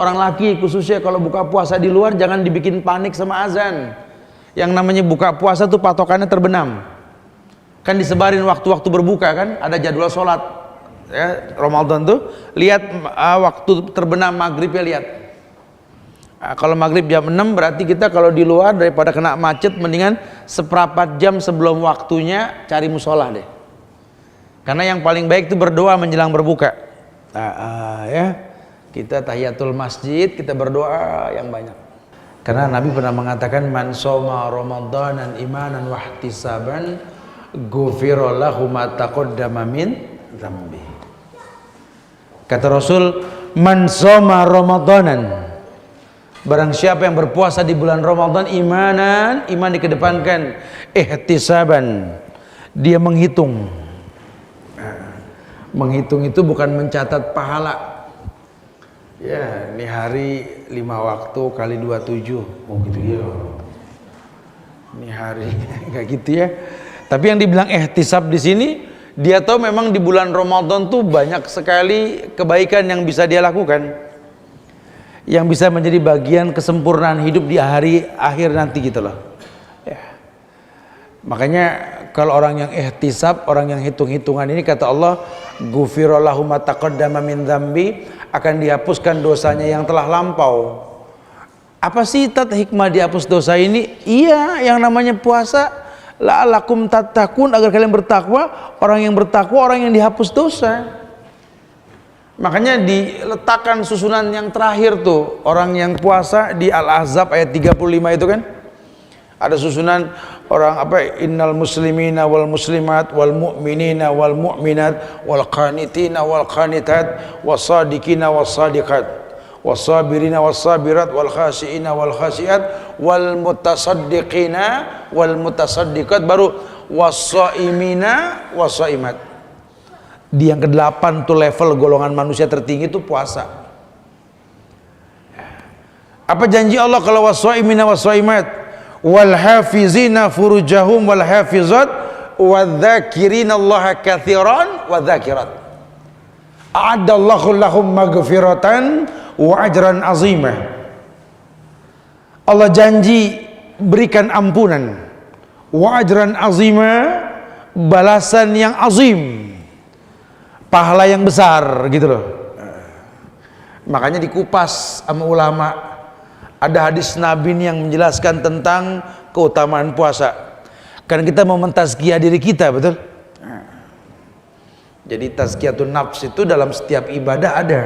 Orang laki khususnya kalau buka puasa di luar jangan dibikin panik sama azan. Yang namanya buka puasa tuh patokannya terbenam. Kan disebarin waktu-waktu berbuka kan, ada jadwal sholat ya, Ramadan tuh lihat waktu terbenam maghribnya lihat. Kalau maghrib jam 6 berarti kita kalau di luar daripada kena macet mendingan seperempat jam sebelum waktunya cari musola deh. Karena yang paling baik itu berdoa menjelang berbuka. Ya. Kita tahiyatul masjid, kita berdoa yang banyak. Karena Nabi pernah mengatakan man shoma ramadanan imanan wahtisaban ghufira lahu ma taqaddama min dzambi. Kata Rasul, man shoma ramadanan, barang siapa yang berpuasa di bulan Ramadan imanan, iman dikedepankan, ihtisaban, dia menghitung. Menghitung itu bukan mencatat pahala. Ya, ini hari 5 waktu kali 27. Oh gitu ya. Ini hari kayak gitu ya. Tapi yang dibilang ihtisab di sini, dia tahu memang di bulan Ramadan tuh banyak sekali kebaikan yang bisa dia lakukan. Yang bisa menjadi bagian kesempurnaan hidup di hari akhir nanti gitu loh. Ya. Makanya kalau orang yang ihtisab, orang yang hitung-hitungan ini kata Allah, ghufira lahu ma taqaddama min dzambi, akan dihapuskan dosanya yang telah lampau. Apa sih hikmah dihapus dosa ini? Iya, yang namanya puasa la'alakum tattaqun, agar kalian bertakwa. Orang yang bertakwa orang yang dihapus dosa. Makanya diletakkan susunan yang terakhir tuh, orang yang puasa di Al-Ahzab ayat 35 itu kan. Ada susunan orang apa? Innal muslimina wal muslimat wal mu'minina wal mu'minat wal qanitina wal qanitat wassadiqina wassadiqat wassabirina wassabirat wal khashiina wal khashiat wal mutasaddiqina wal mutasaddiqat, baru wassaimina wassaimat. Di yang ke-8 tuh level golongan manusia tertinggi itu puasa. Apa janji Allah kalau wassaimina wassaimat? Wal hafizina furujahum wal hafizat wadzakirina Allah katsiran wadzakirat. A'adallahu lahum maghfiratan wa ajran azimah. Allah janji berikan ampunan, wa ajran azimah, balasan yang azim, pahala yang besar gitu loh. Makanya dikupas sama ulama. Ada hadis Nabi yang menjelaskan tentang keutamaan puasa. Karena kita mau mentazkiyah diri kita, betul? Jadi tazkiyatun nafs itu dalam setiap ibadah ada.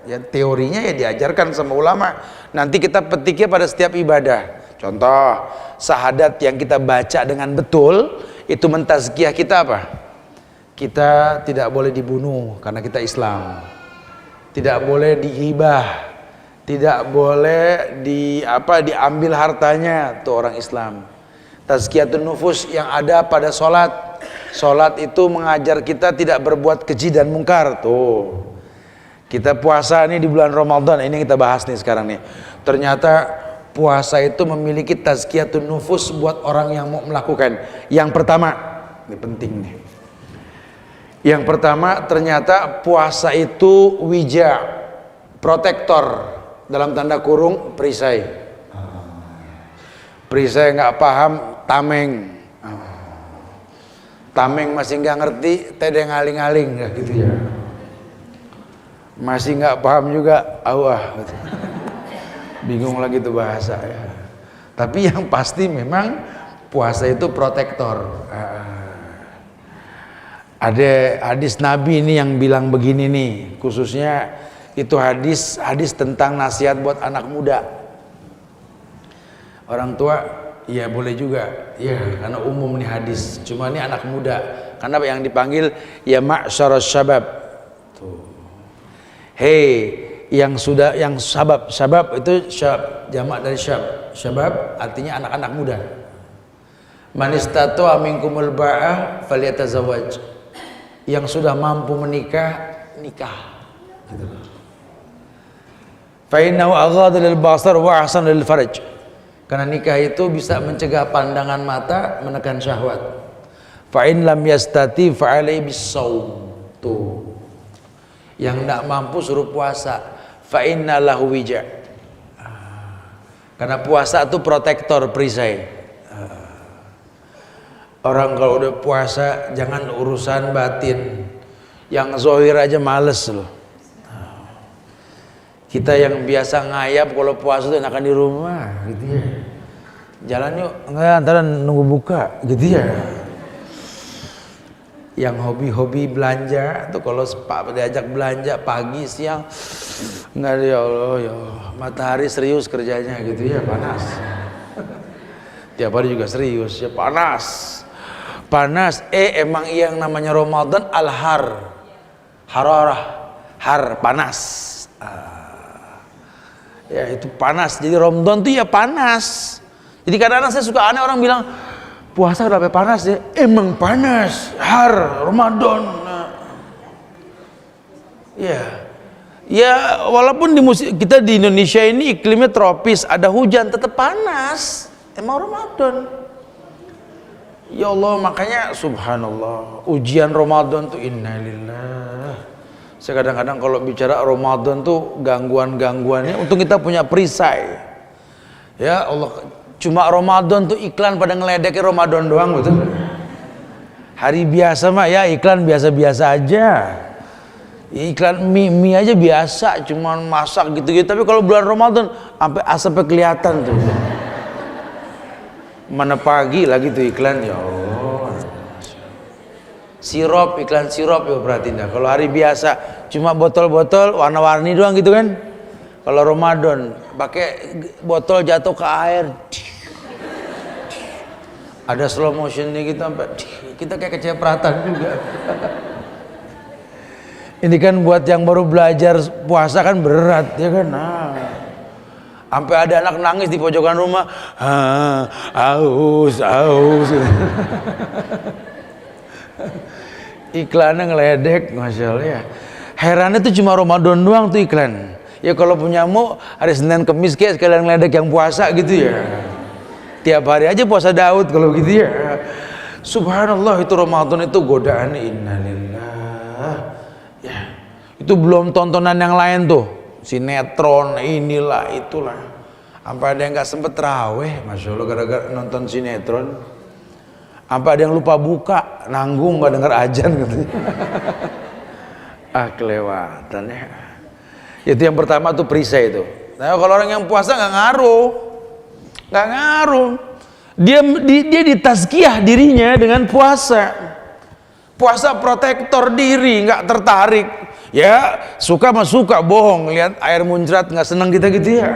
Ya, teorinya ya diajarkan sama ulama. Nanti kita petiknya pada setiap ibadah. Contoh, syahadat yang kita baca dengan betul itu mentazkiyah kita apa? Kita tidak boleh dibunuh karena kita Islam. Tidak boleh dighibah. Tidak boleh diambil hartanya tuh orang Islam. Tazkiyatun nufus yang ada pada sholat. Sholat itu mengajar kita tidak berbuat keji dan mungkar tuh. Kita puasa nih di bulan Ramadan, ini kita bahas nih sekarang nih. Ternyata puasa itu memiliki tazkiyatun nufus buat orang yang mau melakukan. Yang pertama, ini penting nih. Yang pertama, ternyata puasa itu wija, protektor. Dalam tanda kurung perisai. Perisai nggak paham, tameng. Tameng masih nggak ngerti, tedeng aling-aling gitu ya. Masih nggak paham juga, bingung lagi tuh bahasa ya. Tapi yang pasti memang puasa itu protektor. Ada hadis Nabi ini yang bilang begini nih, khususnya itu hadis tentang nasihat buat anak muda. Orang tua ya boleh juga ya, karena umum nih hadis, cuma ini anak muda karena yang dipanggil ya ma'syaras syabab tuh. Hei yang sabab itu jamak dari syabab artinya anak-anak muda. Man istata'a minkumul ba'ah falyatazawwaj, yang sudah mampu menikah nikah gitu. Fa innahu aghaddu lil basar wa ahsanu lil farj. Karena nikah itu bisa mencegah pandangan mata, menekan syahwat. Fa in lam yastati fa alaihi bisawm. Tuh. Yang enggak mampu suruh puasa. fa inna lahu wija. Karena puasa itu protektor perisai. Orang kalau udah puasa jangan urusan batin, yang zahir aja males loh. Kita yang biasa ngayap kalau puasa tuh enakan di rumah gitu ya. Jalan yuk, enggak antara nunggu buka gitu ya. Yang hobi-hobi belanja tuh kalau diajak belanja pagi siang enggak, ya Allah ya matahari serius kerjanya gitu ya, panas. Tiap hari juga serius ya, panas. Emang yang namanya Ramadan hararah, panas. Ya itu panas. Jadi Ramadan tuh ya panas. Jadi kadang-kadang saya suka aneh orang bilang puasa kenapa panas ya? Emang panas, Ramadan. Ya walaupun kita di Indonesia ini iklimnya tropis, ada hujan tetap panas. Emang Ramadan. Ya Allah, makanya subhanallah, ujian Ramadan tuh innalillah. Saya kadang-kadang kalau bicara Ramadan tuh gangguan-gangguannya untuk kita punya perisai. Ya Allah, cuma Ramadan tuh iklan pada ngeledekin Ramadan doang betul. Hari biasa mah ya iklan biasa-biasa aja. Iklan mie aja biasa, cuma masak gitu-gitu. Tapi kalau bulan Ramadan sampai asapnya kelihatan tuh. Mana pagi lagi tuh iklan, ya Allah. Iklan sirup ya berarti dah. Kalau hari biasa cuma botol-botol warna-warni doang gitu kan. Kalau Ramadan pakai botol jatuh ke air. Ada slow motionnya gitu sampai kita kayak kecipratan juga. Ini kan buat yang baru belajar puasa kan berat ya kan. Sampai ada anak nangis di pojokan rumah. Aus. Iklannya ngeledek, masya Allah ya. Herannya tuh cuma Ramadan doang tuh iklan. Ya kalau punyamu hari Senin Kemis kayak sekalian ngeledek yang puasa gitu ya. Tiap hari aja puasa Daud kalau gitu ya. Subhanallah, itu Ramadan itu godaan, innalillah. Ya, itu belum tontonan yang lain tuh, sinetron inilah itulah. Sampai ada yang nggak sempet raweh, masya Allah gara-gara nonton sinetron. Sampai ada yang lupa buka, nanggung nggak dengar ajan gitu. Kelewatan ya. Itu yang pertama tuh perisai itu. Nah kalau orang yang puasa nggak ngaruh. Dia ditazkiyah dirinya dengan puasa. Puasa protektor diri, nggak tertarik. Ya suka mah suka, bohong lihat air muncrat nggak seneng kita gitu ya.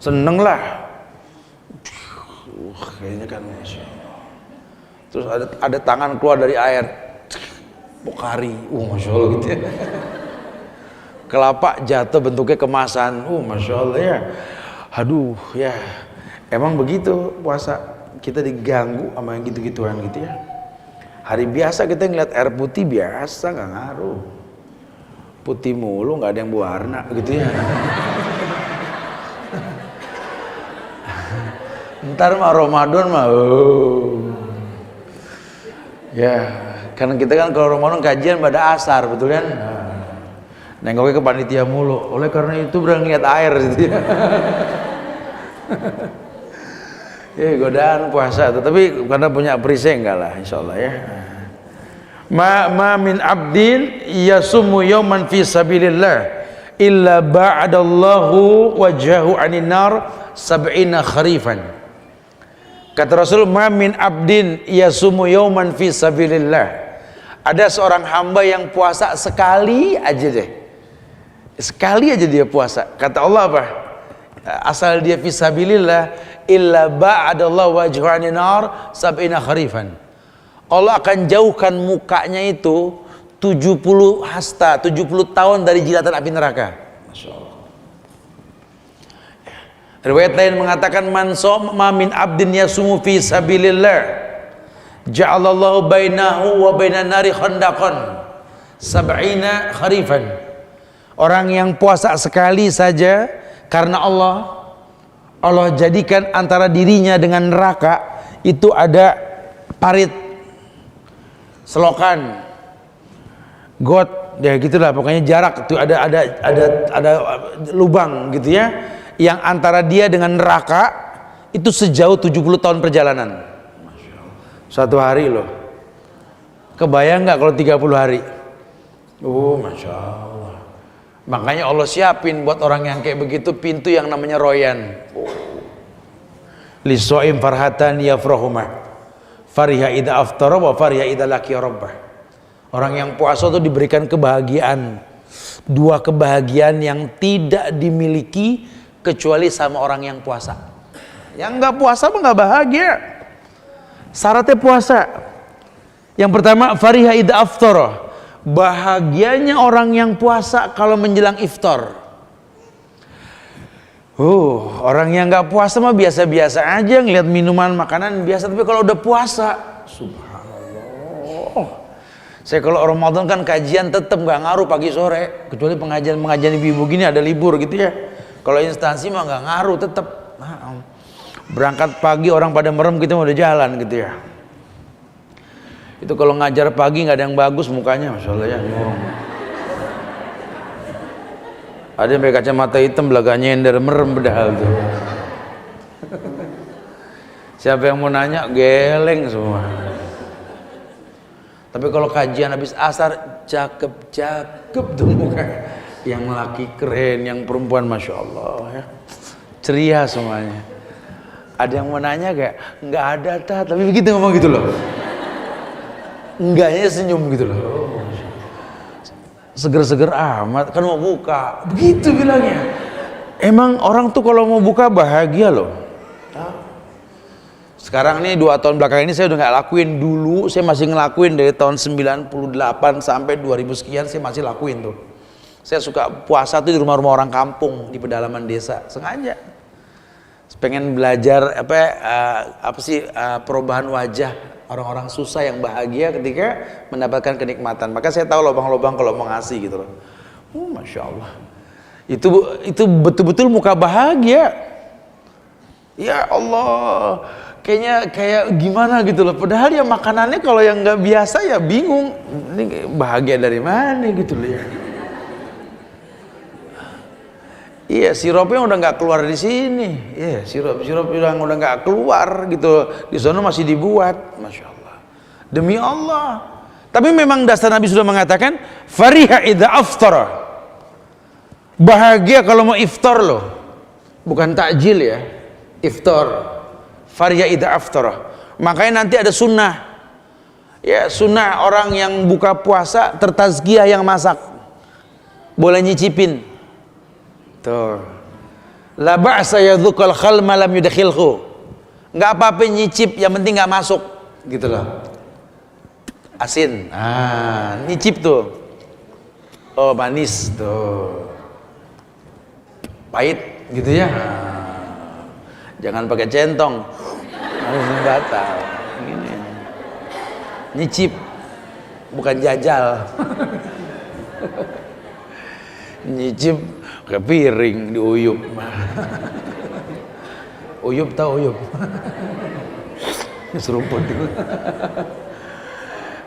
Seneng lah. Kayaknya kan masya Allah. Terus ada tangan keluar dari air, Pokari, masya Allah gitu ya. Kelapa jatuh bentuknya kemasan, masya Allah ya. Aduh ya, emang begitu puasa, kita diganggu sama yang gitu-gituan gitu ya. Hari biasa kita ngeliat air putih biasa, nggak ngaruh. Putih mulu, nggak ada yang berwarna gitu ya. Ntar mah Ramadan mah, ya, karena kita kan kalau Ramadan kajian pada asar, betul kan? Nengoknya ke panitia mulu. Oleh karena itu berang lihat air gitu ya. Ya godaan puasa, tapi karena punya perisai enggak lah, insyaallah ya. Ma min abdin yasumu yawman fi sabilillah illa ba'adallahu wajhahu 'anil nar 70 kharifan. Kata Rasul, ma min abdin yasumu yawman fi sabilillah. Ada seorang hamba yang puasa sekali aja deh. Sekali aja dia puasa. Kata Allah apa? Asal dia fi sabilillah illa ba'adallahu wajhahu 'anil nar 70 kharifan. Allah akan jauhkan mukanya itu 70 hasta, 70 tahun dari jilatan api neraka. Masya Allah. Riwayat lain mengatakan man soma min abdin yasumu fi sabilillah ja'alallahu bainahu wa bainan nari khandaqan 70 kharifan. Orang yang puasa sekali saja karena Allah jadikan antara dirinya dengan neraka itu ada parit, selokan, got ya gitulah pokoknya jarak tuh ada lubang gitu ya, yang antara dia dengan neraka itu sejauh 70 tahun perjalanan. Satu hari loh. Kebayang nggak kalau 30 hari? Oh, Masya Allah. Makanya Allah siapin buat orang yang kayak begitu pintu yang namanya royan. Lisoim farhatan yafrahumah fariha idha aftara wa fariha idha laqiya rabbah. Orang yang puasa itu diberikan kebahagiaan, dua kebahagiaan yang tidak dimiliki kecuali sama orang yang puasa. Yang nggak puasa mah nggak bahagia. Syaratnya puasa. Yang pertama fariha idha aftara, bahagianya orang yang puasa kalau menjelang iftar. Orang yang nggak puasa mah biasa-biasa aja ngeliat minuman makanan biasa, tapi kalau udah puasa, subhanallah. Saya kalau Ramadan kan kajian tetap nggak ngaruh pagi sore, kecuali pengajian ibu-ibu gini ada libur gitu ya. Kalau instansi mah nggak ngaruh tetap. Berangkat pagi orang pada merem kita udah jalan gitu ya. Itu kalau ngajar pagi nggak ada yang bagus mukanya, masya Allah ya. Ada yang pakai kacamata hitam belakangnya nyender merem bedahal tuh. Siapa yang mau nanya geleng semua. Tapi kalau kajian habis asar cakep tuh muka. Yang laki keren, yang perempuan masya Allah ya. Ceria semuanya. Ada yang mau nanya kayak nggak ada tapi begitu ngomong gitu loh. Enggaknya senyum gitu loh. Seger-seger amat kan mau buka. Begitu bilangnya. Emang orang tuh kalau mau buka bahagia loh. Sekarang nih 2 tahun belakang ini saya udah nggak lakuin. Dulu saya masih ngelakuin dari tahun 98 sampai 2000 sekian saya masih lakuin tuh. Saya suka puasa tuh di rumah-rumah orang kampung di pedalaman desa sengaja. Pengen belajar perubahan wajah orang-orang susah yang bahagia ketika mendapatkan kenikmatan. Maka saya tahu lubang-lubang kalau mau ngasih gitu loh. Masya Allah. Itu betul-betul muka bahagia. Ya Allah. Kayaknya kayak gimana gitu loh. Padahal ya makanannya kalau yang nggak biasa ya bingung. Ini bahagia dari mana gitu loh ya. Iya, sirupnya udah nggak keluar di sini. Iya, sirup udah nggak keluar gitu. Di sana masih dibuat, masya Allah. Demi Allah. Tapi memang dasar Nabi sudah mengatakan, fariha idza aftara. Bahagia kalau mau iftar loh, bukan takjil ya. Iftar. Fariha idza aftara. Makanya nanti ada sunnah. Ya, sunnah orang yang buka puasa tertazkiyah yang masak. Boleh nyicipin. Tuh. La ba'sa yadhukal khalma lam yudakhilhu. Enggak apa-apa nyicip, yang penting enggak masuk gitu loh. Asin. Nyicip tuh. Oh, manis tuh. Pahit gitu ya. Jangan pakai centong. Harus batal. Gini. Nyicip. Bukan jajal. Nyicip ke piring diuyup. Uyup tahu uyup? Seruput.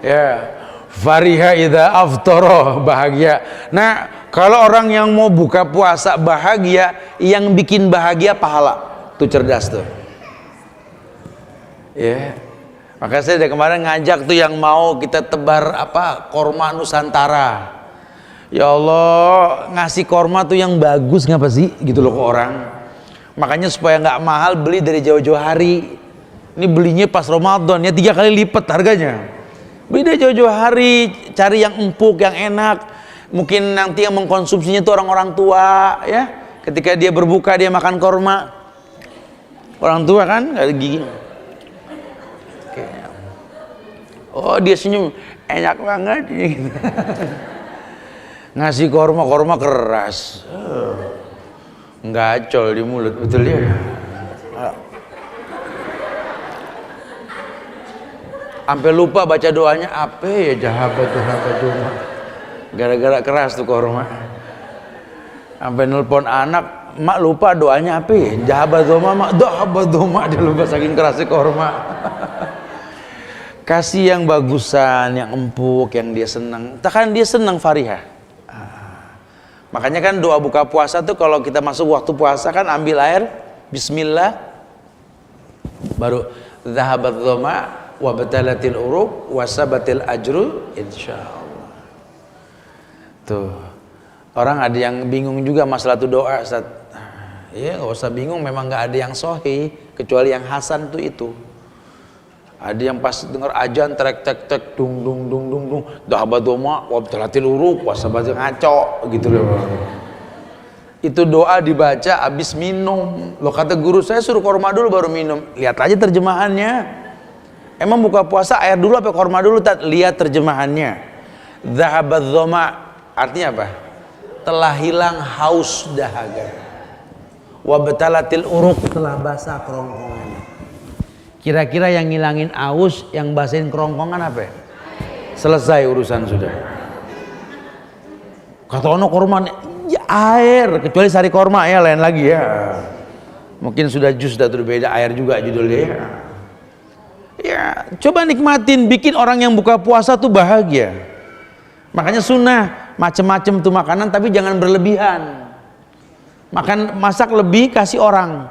Ya, fariha idza aftara, bahagia. Nah, kalau orang yang mau buka puasa bahagia, yang bikin bahagia pahala. Tuh cerdas tuh. Ya. Maka saya dari kemarin ngajak tuh yang mau kita tebar korma Nusantara. Ya Allah, ngasih korma tuh yang bagus ngapa sih gitu loh ke orang. Makanya supaya nggak mahal beli dari jauh-jauh hari. Ini belinya pas Ramadan ya 3 kali lipat harganya. Beli dari jauh-jauh hari, cari yang empuk, yang enak. Mungkin nanti yang mengkonsumsinya tuh orang-orang tua ya. Ketika dia berbuka dia makan korma. Orang tua kan nggak ada gigi. Oh dia senyum, enak banget. Ngasih korma keras, ngacol di mulut betul ya. Sampai lupa baca doanya apa ya jahabatuna. Gara-gara keras tuh korma. Sampai nelpon anak, mak lupa doanya apa ya? Jahabatuma mak, jahabatuma dia lupa saking kerasnya korma. Kasih yang bagusan, yang empuk, yang dia senang. Kan dia senang Fariha. Makanya kan doa buka puasa tuh kalau kita masuk waktu puasa kan ambil air, bismillah, baru zahabat dhama wa batalatil uruq wa sabatil ajru insyaallah. Tuh. Orang ada yang bingung juga masalah tuh doa, Ustaz. Ya nggak usah bingung, memang nggak ada yang sahih kecuali yang hasan tuh itu. Ada yang pas dengar ajan trek tek tek dung dung dung dung dung dhahabat dhama wa batalatil uruq wa sabatil ngaco gitu loh. Itu doa dibaca habis minum. Loh kata guru saya suruh korma dulu baru minum. Lihat aja terjemahannya. Emang buka puasa air dulu apa korma dulu? Lihat terjemahannya. Dhahabat dhama artinya apa? Telah hilang haus dahaga. Wa batalatil uruq telah basah kerongkongan. Kira-kira yang ngilangin aus, yang basahin kerongkongan apa? Selesai urusan sudah. Kata ono korma ya air, kecuali sari korma ya lain lagi ya. Mungkin sudah jus sudah berbeda, air juga judulnya ya. Ya, coba nikmatin, bikin orang yang buka puasa tuh bahagia. Makanya sunnah macem-macem tuh makanan tapi jangan berlebihan. Masak lebih kasih orang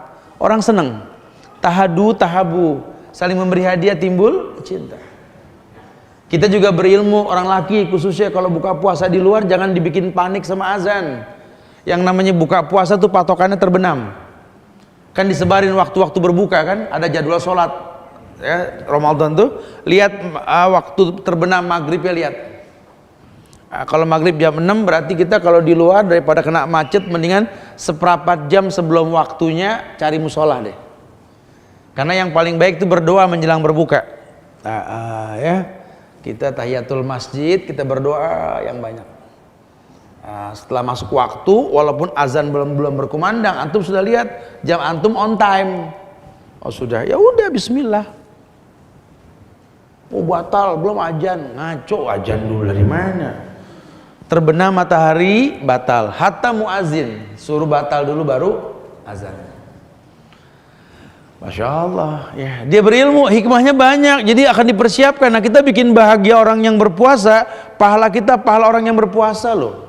seneng. Tahadu tahabu, saling memberi hadiah timbul cinta. Kita juga berilmu, orang laki khususnya kalau buka puasa di luar jangan dibikin panik sama azan. Yang namanya buka puasa tuh patokannya terbenam. Kan disebarin waktu-waktu berbuka kan, ada jadwal sholat ya, Ramadan tuh lihat waktu terbenam maghribnya lihat. Kalau maghrib jam 6 berarti kita kalau di luar daripada kena macet mendingan seperempat jam sebelum waktunya cari musola deh. Karena yang paling baik itu berdoa menjelang berbuka. Ya, kita tahiyatul masjid, kita berdoa yang banyak. Setelah masuk waktu, walaupun azan belum berkumandang, antum sudah lihat jam antum on time. Oh sudah, ya udah Bismillah. Oh batal, belum azan, ngaco azan dulu dari mana? Terbenam matahari batal. Hatta muazin suruh batal dulu baru azan. Masya Allah ya, dia berilmu, hikmahnya banyak, jadi akan dipersiapkan. Nah kita bikin bahagia orang yang berpuasa, pahala kita pahala orang yang berpuasa loh.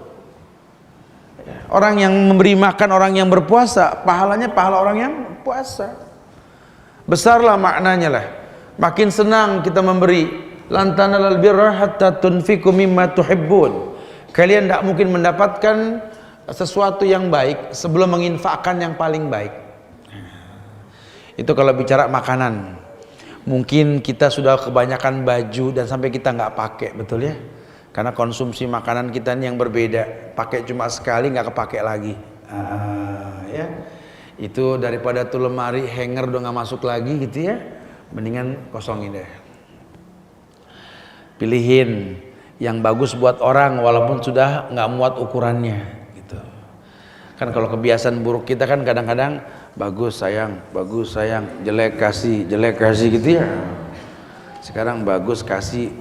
Orang yang memberi makan orang yang berpuasa, pahalanya pahala orang yang puasa. Besarlah maknanya lah. Makin senang kita memberi. Lan tanalal birra hatta tunfiqu mimma tuhibbun. Kalian tidak mungkin mendapatkan sesuatu yang baik sebelum menginfakkan yang paling baik. Itu kalau bicara makanan. Mungkin kita sudah kebanyakan baju dan sampai kita nggak pakai, betul ya? Karena konsumsi makanan kita ini yang berbeda. Pakai cuma sekali nggak kepake lagi. Ya. Itu daripada tuh lemari hanger udah nggak masuk lagi gitu ya. Mendingan kosongin deh. Pilihin yang bagus buat orang walaupun sudah nggak muat ukurannya gitu. Kan kalau kebiasaan buruk kita kan kadang-kadang bagus sayang, jelek kasih gitu ya. Sekarang bagus kasih,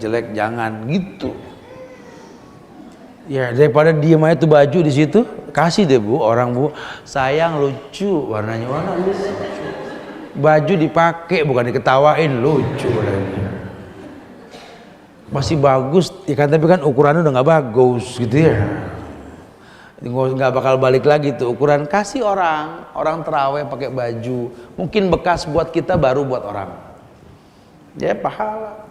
jelek jangan gitu. Ya daripada diem aja tuh baju di situ, kasih deh bu, orang bu, sayang lucu, warna lucu. Baju dipakai bukan diketawain, lucu warnanya. Masih bagus, ya kan tapi kan ukurannya udah nggak bagus gitu ya. Nggak bakal balik lagi tuh ukuran. Kasih orang terawih pakai baju mungkin bekas buat kita baru buat orang ya pahala.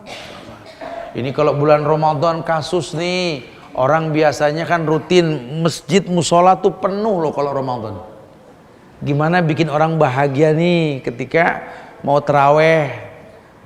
Ini kalau bulan Ramadan kasus nih, orang biasanya kan rutin masjid musola tuh penuh loh kalau Ramadan. Gimana bikin orang bahagia nih ketika mau terawih,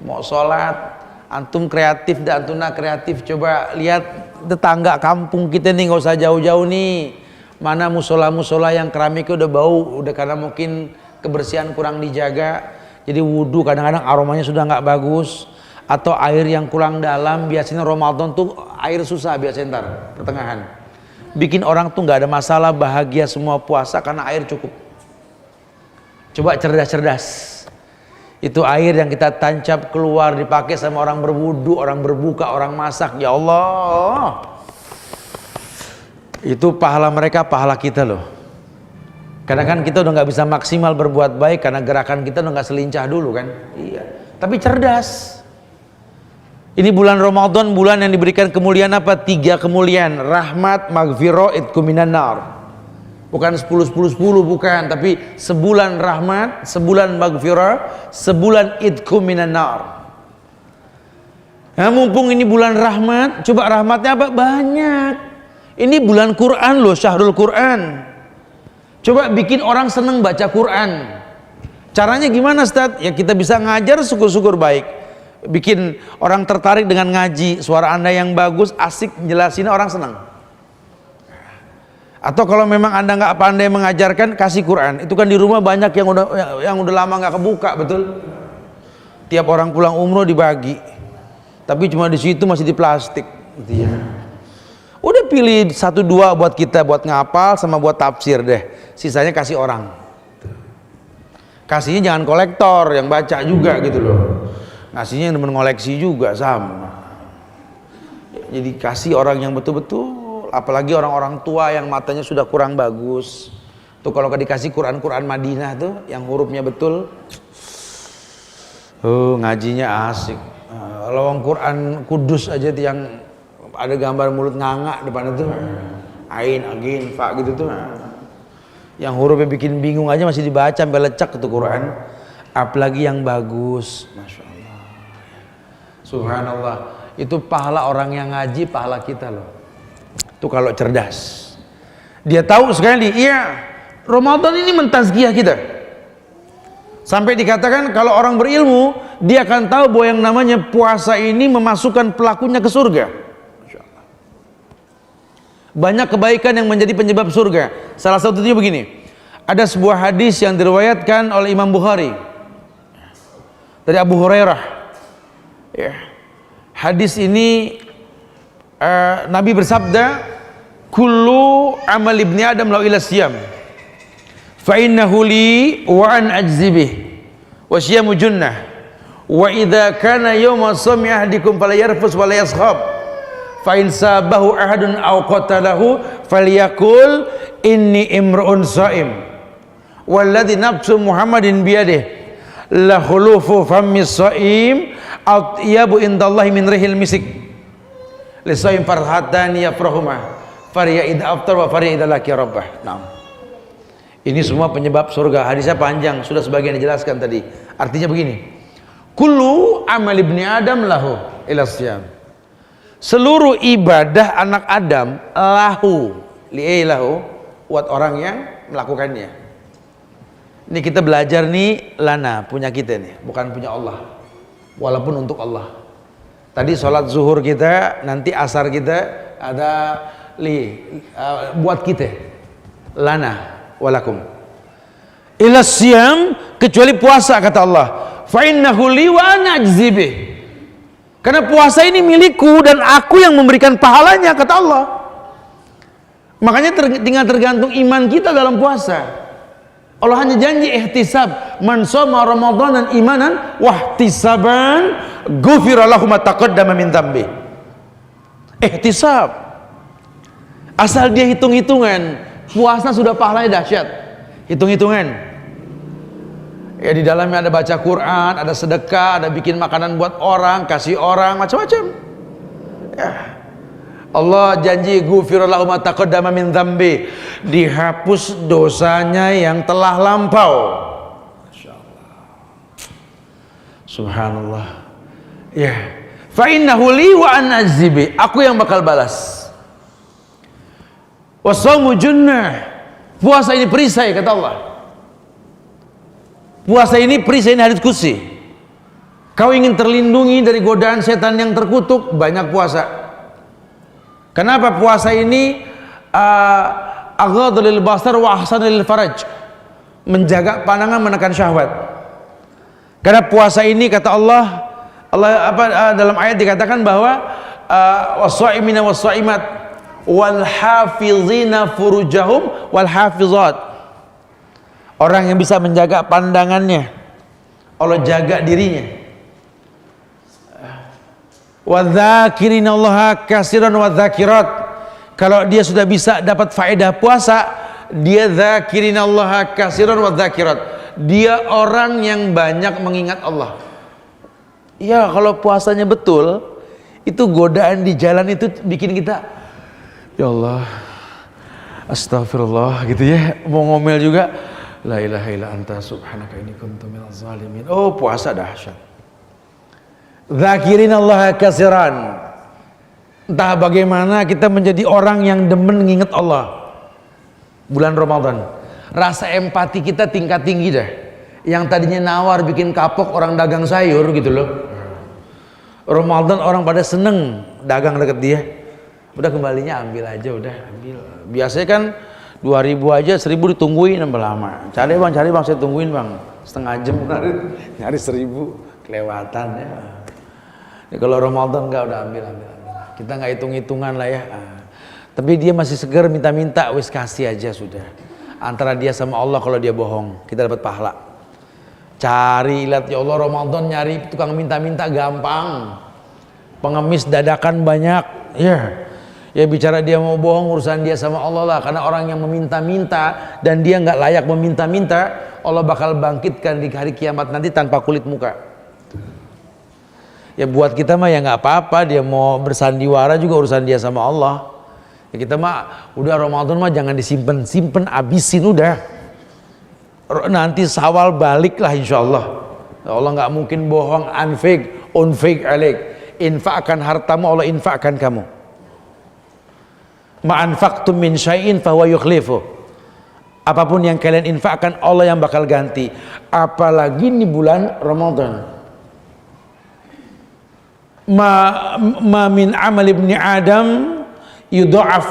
mau sholat. Antum kreatif dan antuna kreatif, coba lihat tetangga kampung kita nih, nggak usah jauh-jauh nih. Mana musola-musola yang keramiknya udah bau, udah karena mungkin kebersihan kurang dijaga. Jadi wudhu kadang-kadang aromanya sudah nggak bagus, atau air yang kurang dalam. Biasanya Ramadan tuh air susah biasanya ntar pertengahan. Bikin orang tuh nggak ada masalah, bahagia semua puasa karena air cukup. Coba cerdas-cerdas. Itu air yang kita tancap keluar dipakai sama orang berwudhu, orang berbuka, orang masak. Ya Allah. Itu pahala mereka, pahala kita loh. Karena kan kita udah nggak bisa maksimal berbuat baik karena gerakan kita udah nggak selincah dulu kan. Iya. Tapi cerdas. Ini bulan Ramadan, bulan yang diberikan kemuliaan apa? 3 kemuliaan, rahmat, maghfirah, itqu minan nar. Bukan 10-10-10, bukan, tapi sebulan rahmat, sebulan maghfirah, sebulan itqu minan nar. Nah, mumpung ini bulan rahmat, coba rahmatnya apa? Banyak. Ini bulan Quran loh, syahrul Quran. Coba bikin orang seneng baca Quran. Caranya gimana, Ustaz? Ya kita bisa ngajar, syukur-syukur baik. Bikin orang tertarik dengan ngaji, suara Anda yang bagus, asik jelasin, orang senang. Atau kalau memang Anda nggak pandai mengajarkan, kasih Quran. Itu kan di rumah banyak yang udah lama nggak kebuka, betul? Tiap orang pulang umroh dibagi, tapi cuma di situ masih di plastik, gitu ya. Udah pilih 1-2 buat kita, buat ngapal sama buat tafsir deh. Sisanya kasih orang. Kasihnya jangan kolektor yang baca juga gitu loh. Ngasihnya yang mengoleksi juga sama. Jadi kasih orang yang betul-betul, apalagi orang-orang tua yang matanya sudah kurang bagus. Tuh kalau dikasih Quran Madinah tuh yang hurufnya betul, ngajinya asik. Lawang Quran Kudus aja tuh yang ada gambar mulut nganga depan itu, ain, agin, fa gitu tuh. Yang hurufnya bikin bingung aja masih dibaca sampai lecek tuh Quran. Apalagi yang bagus, Masya Allah. Subhanallah, itu pahala orang yang ngaji, pahala kita loh. Itu kalau cerdas. Dia tahu sekali, iya, Ramadan ini mentazkiyah kita. Sampai dikatakan kalau orang berilmu, dia akan tahu bahwa yang namanya puasa ini memasukkan pelakunya ke surga. Banyak kebaikan yang menjadi penyebab surga. Salah satunya begini. Ada sebuah hadis yang diriwayatkan oleh Imam Bukhari dari Abu Hurairah. Ya. Hadis ini Nabi bersabda, kullu amal ibni adam lau ila siyam fa innahu li wa an ajzi bih wa siyamu junnah wa idza kana yawma sawmi ahadikum fala yarfus wa la yaskhab fa in sabahu ahadun aw qatalahu falyakul inni imru'un shaim walladzi nafsu Muhammadin biyadihi la khulufu fammi shaim atyabu indallahi min rihil misik li shaim farhatani yafrahuma fariya id aftar wa fariya id laki rabbah. Nah, ini semua penyebab surga. Hadisnya panjang, sudah sebagian dijelaskan tadi. Artinya begini, kullu amal ibni adam lahu ila siyam, seluruh ibadah anak Adam lahu li'ailahu, buat orang yang melakukannya. Ini kita belajar nih, lana punya kita nih, bukan punya Allah, walaupun untuk Allah. Tadi sholat zuhur kita, nanti asar kita ada buat kita, lana walakum ila siyam, kecuali puasa kata Allah, fa innahu li wa ana ajzi bih, karena puasa ini milikku dan aku yang memberikan pahalanya kata Allah. Makanya tinggal tergantung iman kita dalam puasa. Allah hanya janji ihtisab, man shoma ramadanan imanan wahtisaban ghufira lahu ma taqaddama min dzambi. Ihtisab, asal dia hitung-hitungan, puasa sudah pahalanya dahsyat. Hitung-hitungan. Ya di dalamnya ada baca Quran, ada sedekah, ada bikin makanan buat orang, kasih orang, macam-macam. Ya. Allah janji ghufira lahu ma taqaddama min dzambi, dihapus dosanya yang telah lampau. Masyaallah. Subhanallah. Ya. Fa innahu li wa ana ajzibi, aku yang bakal balas. Wasaumu junnah, puasa ini perisai kata Allah. Puasa ini perisai, ini hadits qudsi. Kau ingin terlindungi dari godaan setan yang terkutuk, banyak puasa. Kenapa puasa ini aghadul lil basar wa ahsanul lil faraj, menjaga pandangan, menekan syahwat. Karena puasa ini kata Allah dalam ayat dikatakan bahwa was-shaimina was-shaimat wal hafizina furujahum wal hafizat, orang yang bisa menjaga pandangannya, Allah jaga dirinya. Wadzakirinallaha katsiran wadzakirat, kalau dia sudah bisa dapat faedah puasa, dia dzakirinallaha katsiran wadzakirat, dia orang yang banyak mengingat Allah. Ya kalau puasanya betul, Itu godaan di jalan itu bikin kita, ya Allah, astagfirullah gitu ya. Mau ngomel juga, la ilaha illa anta subhanaka inni kuntu minaz zalimin. Oh, puasa dahsyat. Zakirin Allah katsiran. Entah bagaimana kita menjadi orang yang demen nginget Allah. Bulan Ramadan, rasa empati kita tingkat tinggi dah. Yang tadinya nawar bikin kapok orang dagang sayur gitu loh. Ramadan orang pada seneng dagang deket dia. Udah kembalinya ambil aja, udah ambil. Biasanya kan 2.000 aja, 1.000 ditungguin sampai lama. Cari bang, saya tungguin bang. Setengah jam nyari 1.000 kelewatan ya. Ini kalau Ramadan enggak, udah ambil. Kita nggak hitung-hitungan lah ya. Tapi dia masih seger minta-minta, wis kasih aja sudah. Antara dia sama Allah, kalau dia bohong, kita dapat pahala. Cari, lihat ya Allah, Ramadan nyari tukang minta-minta gampang. Pengemis dadakan banyak, ya. Ya bicara dia mau bohong, urusan dia sama Allah lah. Karena orang yang meminta-minta dan dia nggak layak meminta-minta, Allah bakal bangkitkan di hari kiamat nanti tanpa kulit muka. Ya buat kita mah ya nggak apa-apa, dia mau bersandiwara juga urusan dia sama Allah. Ya kita mah udah Ramadan mah jangan disimpan, abisin udah. Nanti Syawal balik lah insyaallah. Allah nggak mungkin bohong. Unfik alik. Infakkan hartamu, Allah infakkan kamu. Ma'anfaqtum min syai'in fahuwa yukhlifu. Apapun yang kalian infakkan, Allah yang bakal ganti. Apalagi di bulan Ramadan. Ma min amal ibni Adam yudha'af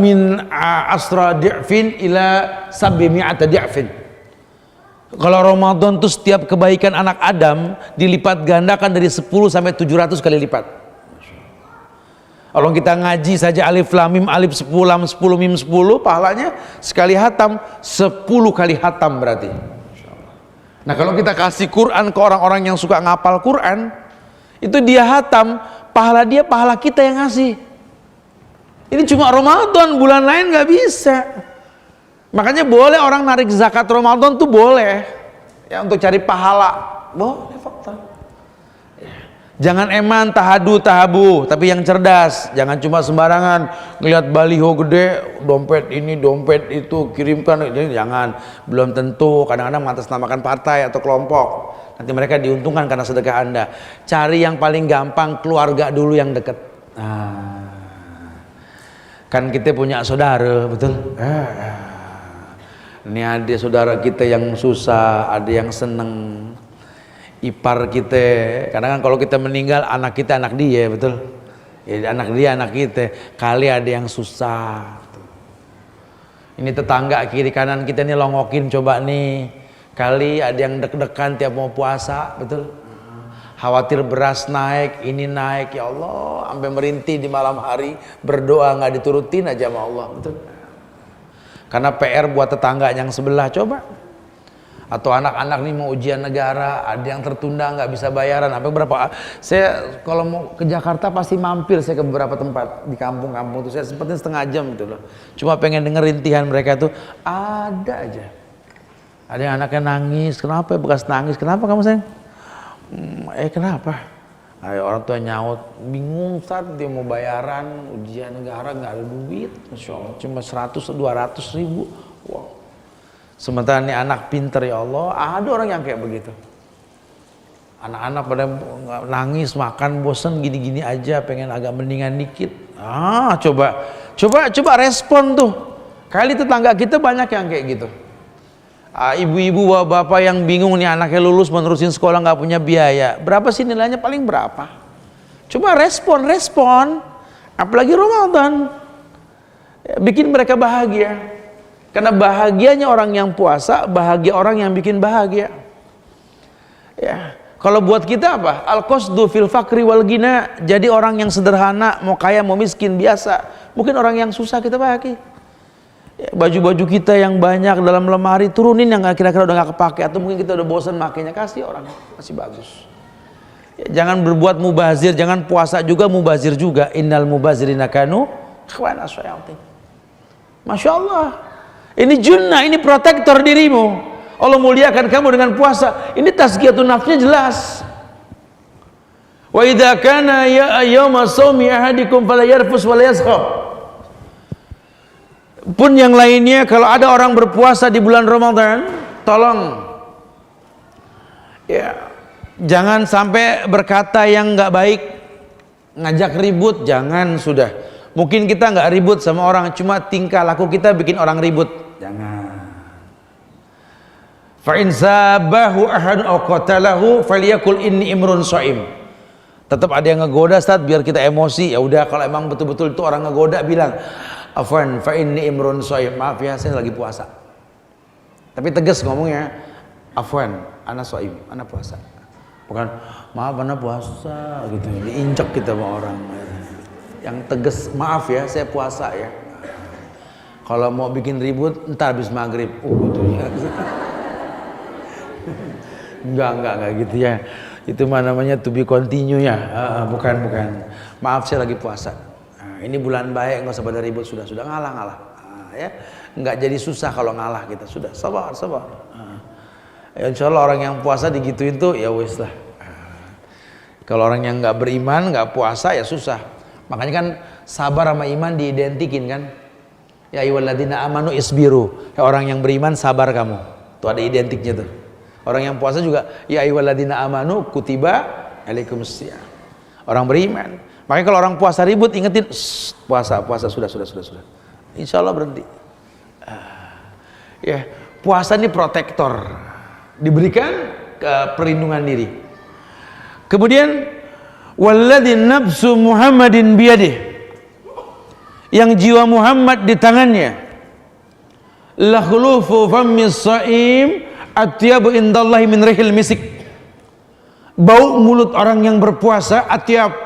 min asra di'fin ila sabbi mi'ata di'fin. Kalau Ramadan tuh setiap kebaikan anak Adam dilipat gandakan dari 10 sampai 700 kali lipat. Kalau kita ngaji saja alif lam mim, alif 10 lam 10 mim 10, pahalanya sekali hatam 10 kali hatam berarti. Nah kalau kita kasih Quran ke orang-orang yang suka ngapal Quran, itu dia hatam, pahala dia pahala kita yang ngasih. Ini cuma Ramadan, bulan lain nggak bisa. Makanya boleh orang narik zakat Ramadan tuh boleh, ya untuk cari pahala, boleh fakta. Jangan eman tahabu, tapi yang cerdas. Jangan cuma sembarangan ngelihat baliho gede, dompet ini, dompet itu, kirimkan. Jangan, belum tentu. Kadang-kadang mengatasnamakan partai atau kelompok. Nanti mereka diuntungkan karena sedekah Anda. Cari yang paling gampang, keluarga dulu yang dekat. Kan kita punya saudara, betul? Ini ada saudara kita yang susah, ada yang seneng. Ipar kita, kadang kan kalau kita meninggal anak kita anak dia, betul? Ya, anak dia anak kita. Kali ada yang susah. Ini tetangga kiri kanan kita nih longokin coba nih. Kali ada yang deg-degan tiap mau puasa, betul? Khawatir beras naik, ini naik, ya Allah, sampai merintih di malam hari berdoa nggak diturutin aja sama Allah, betul? Karena PR buat tetangga yang sebelah, coba. Atau anak-anak nih mau ujian negara, ada yang tertunda nggak bisa bayaran, apa berapa? Saya kalau mau ke Jakarta pasti mampir saya ke beberapa tempat di kampung-kampung tuh, saya sempetin setengah jam gitu loh. Cuma pengen denger rintihan mereka tuh, ada aja. Ada yang anaknya nangis, kenapa ya bekas nangis? Kenapa kamu sayang? Kenapa? Ayo orang tua nyaut, bingung saat dia mau bayaran ujian negara nggak ada duit, Masya Allah, cuma 100-200 ribu. Wow. Sementara ini anak pinter, ya Allah, ada orang yang kayak begitu. Anak-anak pada nangis, makan bosen gini-gini aja, pengen agak mendingan dikit. Coba respon tuh. Kali tetangga kita banyak yang kayak gitu. Ibu-ibu bapak yang bingung nih anaknya lulus menerusin sekolah nggak punya biaya, berapa sih nilainya, paling berapa? Coba respon, apalagi Ramadan, bikin mereka bahagia. Karena bahagianya orang yang puasa, bahagia orang yang bikin bahagia. Ya, kalau buat kita apa? Al-qasdu fil fakri wal ghina. Jadi orang yang sederhana, mau kaya mau miskin biasa. Mungkin orang yang susah kita bahagia. Ya, baju-baju kita yang banyak dalam lemari turunin yang kira-kira udah nggak kepake, atau mungkin kita udah bosan makainya, kasih orang masih bagus. Ya, jangan berbuat mubazir, jangan puasa juga mubazir juga. Innal mubazirina kanu ikhwana syayatin. Masya Allah, ini junnah, ini protektor dirimu. Allah muliakan kamu dengan puasa. Ini tazkiyatun nafsnya jelas. Wa idza kana ya yauma shaumi ahadikum fala yarfus wala yaskhab. Pun yang lainnya, kalau ada orang berpuasa di bulan Ramadan, tolong ya jangan sampai berkata yang nggak baik, ngajak ribut, jangan. Sudah, mungkin kita nggak ribut sama orang, cuma tingkah laku kita bikin orang ribut, jangan. Fa in sabahu ahadun aw qatalahu falyakul inni imrun shaim. Tetap ada yang ngegoda, Ustaz, biar kita emosi. Ya udah, kalau emang betul-betul itu orang ngegoda, bilang afwan fa inni imrun shaim, maaf ya saya lagi puasa. Tapi tegas ngomongnya, afwan ana shaim, ana puasa. Bukan maaf ana puasa gitu, diinjak kita sama orang. Yang tegas, maaf ya saya puasa ya. Kalau mau bikin ribut entar habis maghrib. Gitu ya. Enggak gitu ya. Itu mah namanya to be continue ya. Bukan. Maaf saya lagi puasa. Ini bulan baik, nggak usah pada ribut, sudah ngalah. Ya. Enggak jadi susah kalau ngalah kita. Sudah sabar. Ya, insya Allah orang yang puasa digituin tuh ya wis lah. Kalau orang yang nggak beriman, nggak puasa ya susah. Makanya kan sabar sama iman diidentikin kan. Ya ayyuhalladzina amanu isbiru. Ya, orang yang beriman sabar kamu. Tuh ada identiknya tuh. Orang yang puasa juga ya ayyuhalladzina amanu kutiba alaikumusiyam. Orang beriman. Makanya kalau orang puasa ribut ingetin puasa sudah. Insya Allah berhenti. Ya, puasa ini protektor. Diberikan perlindungan diri. Kemudian walladzi nafsu Muhammadin biyadih, yang jiwa Muhammad di tangannya, la khulufu fammis shaim atyabu indallahi min rihil misik. Bau mulut orang yang berpuasa atyab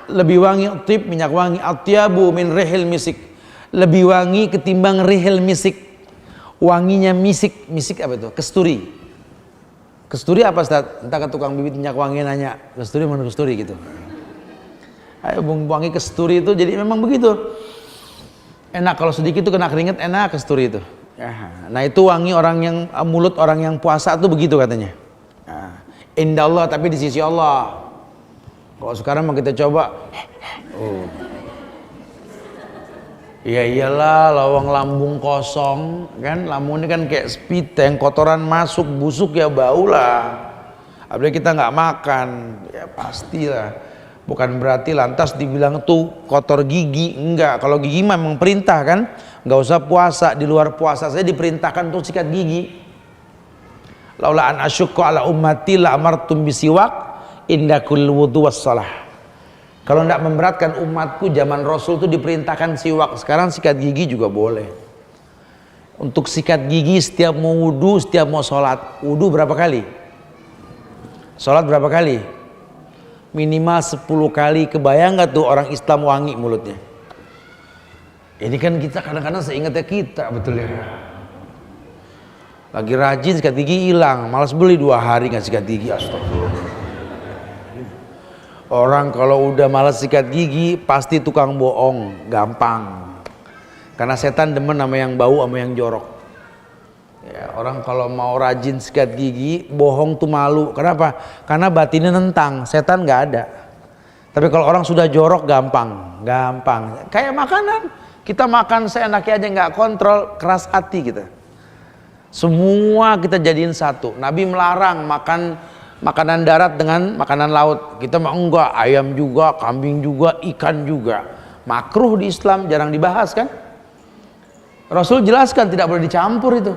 lebih wangi, tib minyak wangi, atyabu min rihil misik, lebih wangi ketimbang rihil misik. Wanginya misik apa itu? Kesturi apa, Ustaz? Entah ke tukang bibit minyak wangi nanya, kesturi mana kesturi gitu. Ayo wangi kesturi itu jadi memang begitu. Enak kalau sedikit itu kena keringet, enak kesturi itu. Nah itu wangi orang yang, mulut orang yang puasa tuh begitu katanya. Indallah, tapi di sisi Allah. Kalau sekarang mau kita coba, ya iyalah, lawang lambung kosong kan, lambung ini kan kayak spiteng, kotoran masuk, busuk ya bau lah. Apalagi kita nggak makan, ya pastilah. Bukan berarti lantas dibilang tuh kotor gigi, enggak. Kalau gigi memang perintah kan, nggak usah puasa, di luar puasa saya diperintahkan untuk sikat gigi. Laula an asyukku ala ummati la amartum bisiwak inda kulli wudu wassalah. Kalau tidak memberatkan umatku, zaman Rasul itu diperintahkan siwak. Sekarang sikat gigi juga boleh. Untuk sikat gigi setiap mau wudu, setiap mau sholat. Wudu berapa kali? Sholat berapa kali? Minimal 10 kali. Kebayang gak tuh orang Islam wangi mulutnya? Ini kan kita kadang-kadang seingatnya kita, betul ya. Lagi rajin sikat gigi hilang, malas beli 2 hari nggak sikat gigi, astagfirullah. Orang kalau udah malas sikat gigi pasti tukang bohong, gampang. Karena setan demen sama yang bau sama yang jorok. Ya, orang kalau mau rajin sikat gigi, bohong tuh malu. Kenapa? Karena batinnya nentang, setan nggak ada. Tapi kalau orang sudah jorok gampang. Kayak makanan, kita makan seenaknya aja nggak kontrol, keras hati kita. Semua kita jadiin satu. Nabi melarang makan makanan darat dengan makanan laut. Kita mah enggak, ayam juga, kambing juga, ikan juga. Makruh di Islam, jarang dibahas kan. Rasul jelaskan tidak boleh dicampur itu.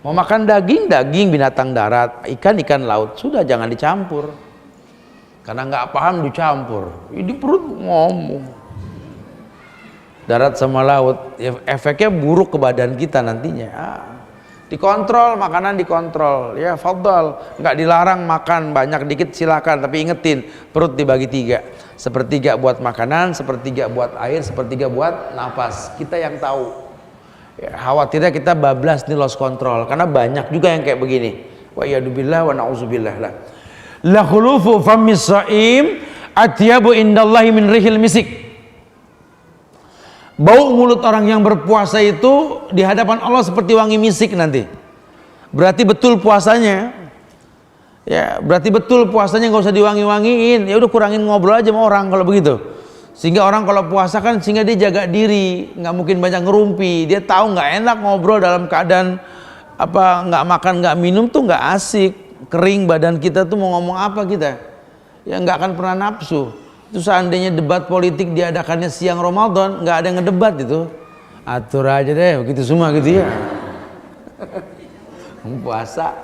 Mau makan daging binatang darat, ikan laut, sudah jangan dicampur. Karena nggak paham dicampur, ini perut ngomong. Darat sama laut, efeknya buruk ke badan kita nantinya. Dikontrol, makanan dikontrol, ya fadhal, nggak dilarang makan banyak dikit silakan, tapi ingetin perut dibagi 3, sepertiga buat makanan, sepertiga buat air, sepertiga buat nafas. Kita yang tahu. Ya, khawatirnya kita bablas nih, lost control, karena banyak juga yang kayak begini. Wa yadubillah wa na'udzubillah lah. La khulufu fammis shaim atyabu indallahi min rihil misik. Bau mulut orang yang berpuasa itu di hadapan Allah seperti wangi misik nanti. Berarti betul puasanya. Ya berarti betul puasanya nggak usah diwangi-wangiin, ya udah kurangin ngobrol aja sama orang kalau begitu. Sehingga orang kalau puasa kan sehingga dia jaga diri, nggak mungkin banyak ngerumpi. Dia tahu nggak enak ngobrol dalam keadaan apa nggak makan nggak minum tuh nggak asik, kering badan kita tuh mau ngomong apa kita, ya nggak akan pernah nafsu. Itu seandainya debat politik diadakannya siang Ramadan nggak ada yang ngedebat itu, atur aja deh begitu semua gitu ya. Puasa.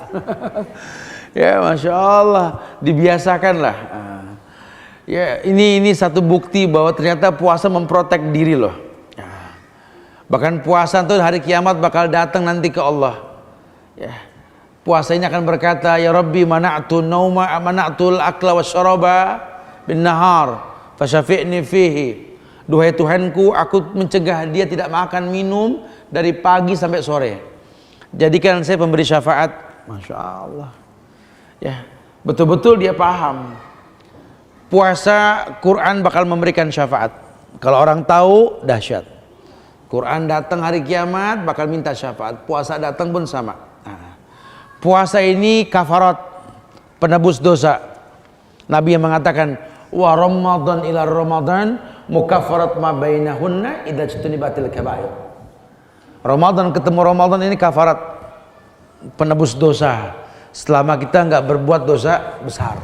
Ya Masya Allah, dibiasakanlah. Ya ini satu bukti bahwa ternyata puasa memprotek diri loh. Bahkan puasa tuh hari kiamat bakal datang nanti ke Allah. Ya, puasa ini akan berkata, ya Rabbi mana'tu nauma mana'tul akla wasyaraba bin nahar fasyafi'ni fihi. Duhai Tuhanku, aku mencegah dia tidak makan minum dari pagi sampai sore. Jadikan saya pemberi syafaat. Masya Allah. Ya, betul-betul dia paham. Puasa Quran bakal memberikan syafaat. Kalau orang tahu dahsyat. Quran datang hari kiamat bakal minta syafaat. Puasa datang pun sama. Puasa ini kafarat, penebus dosa. Nabi yang mengatakan, wa Ramadan ila Ramadan mukaffarat ma bainahunna idza jtunibatil kaba'ir. Ramadan ketemu Ramadan ini kafarat, penebus dosa. Selama kita nggak berbuat dosa besar,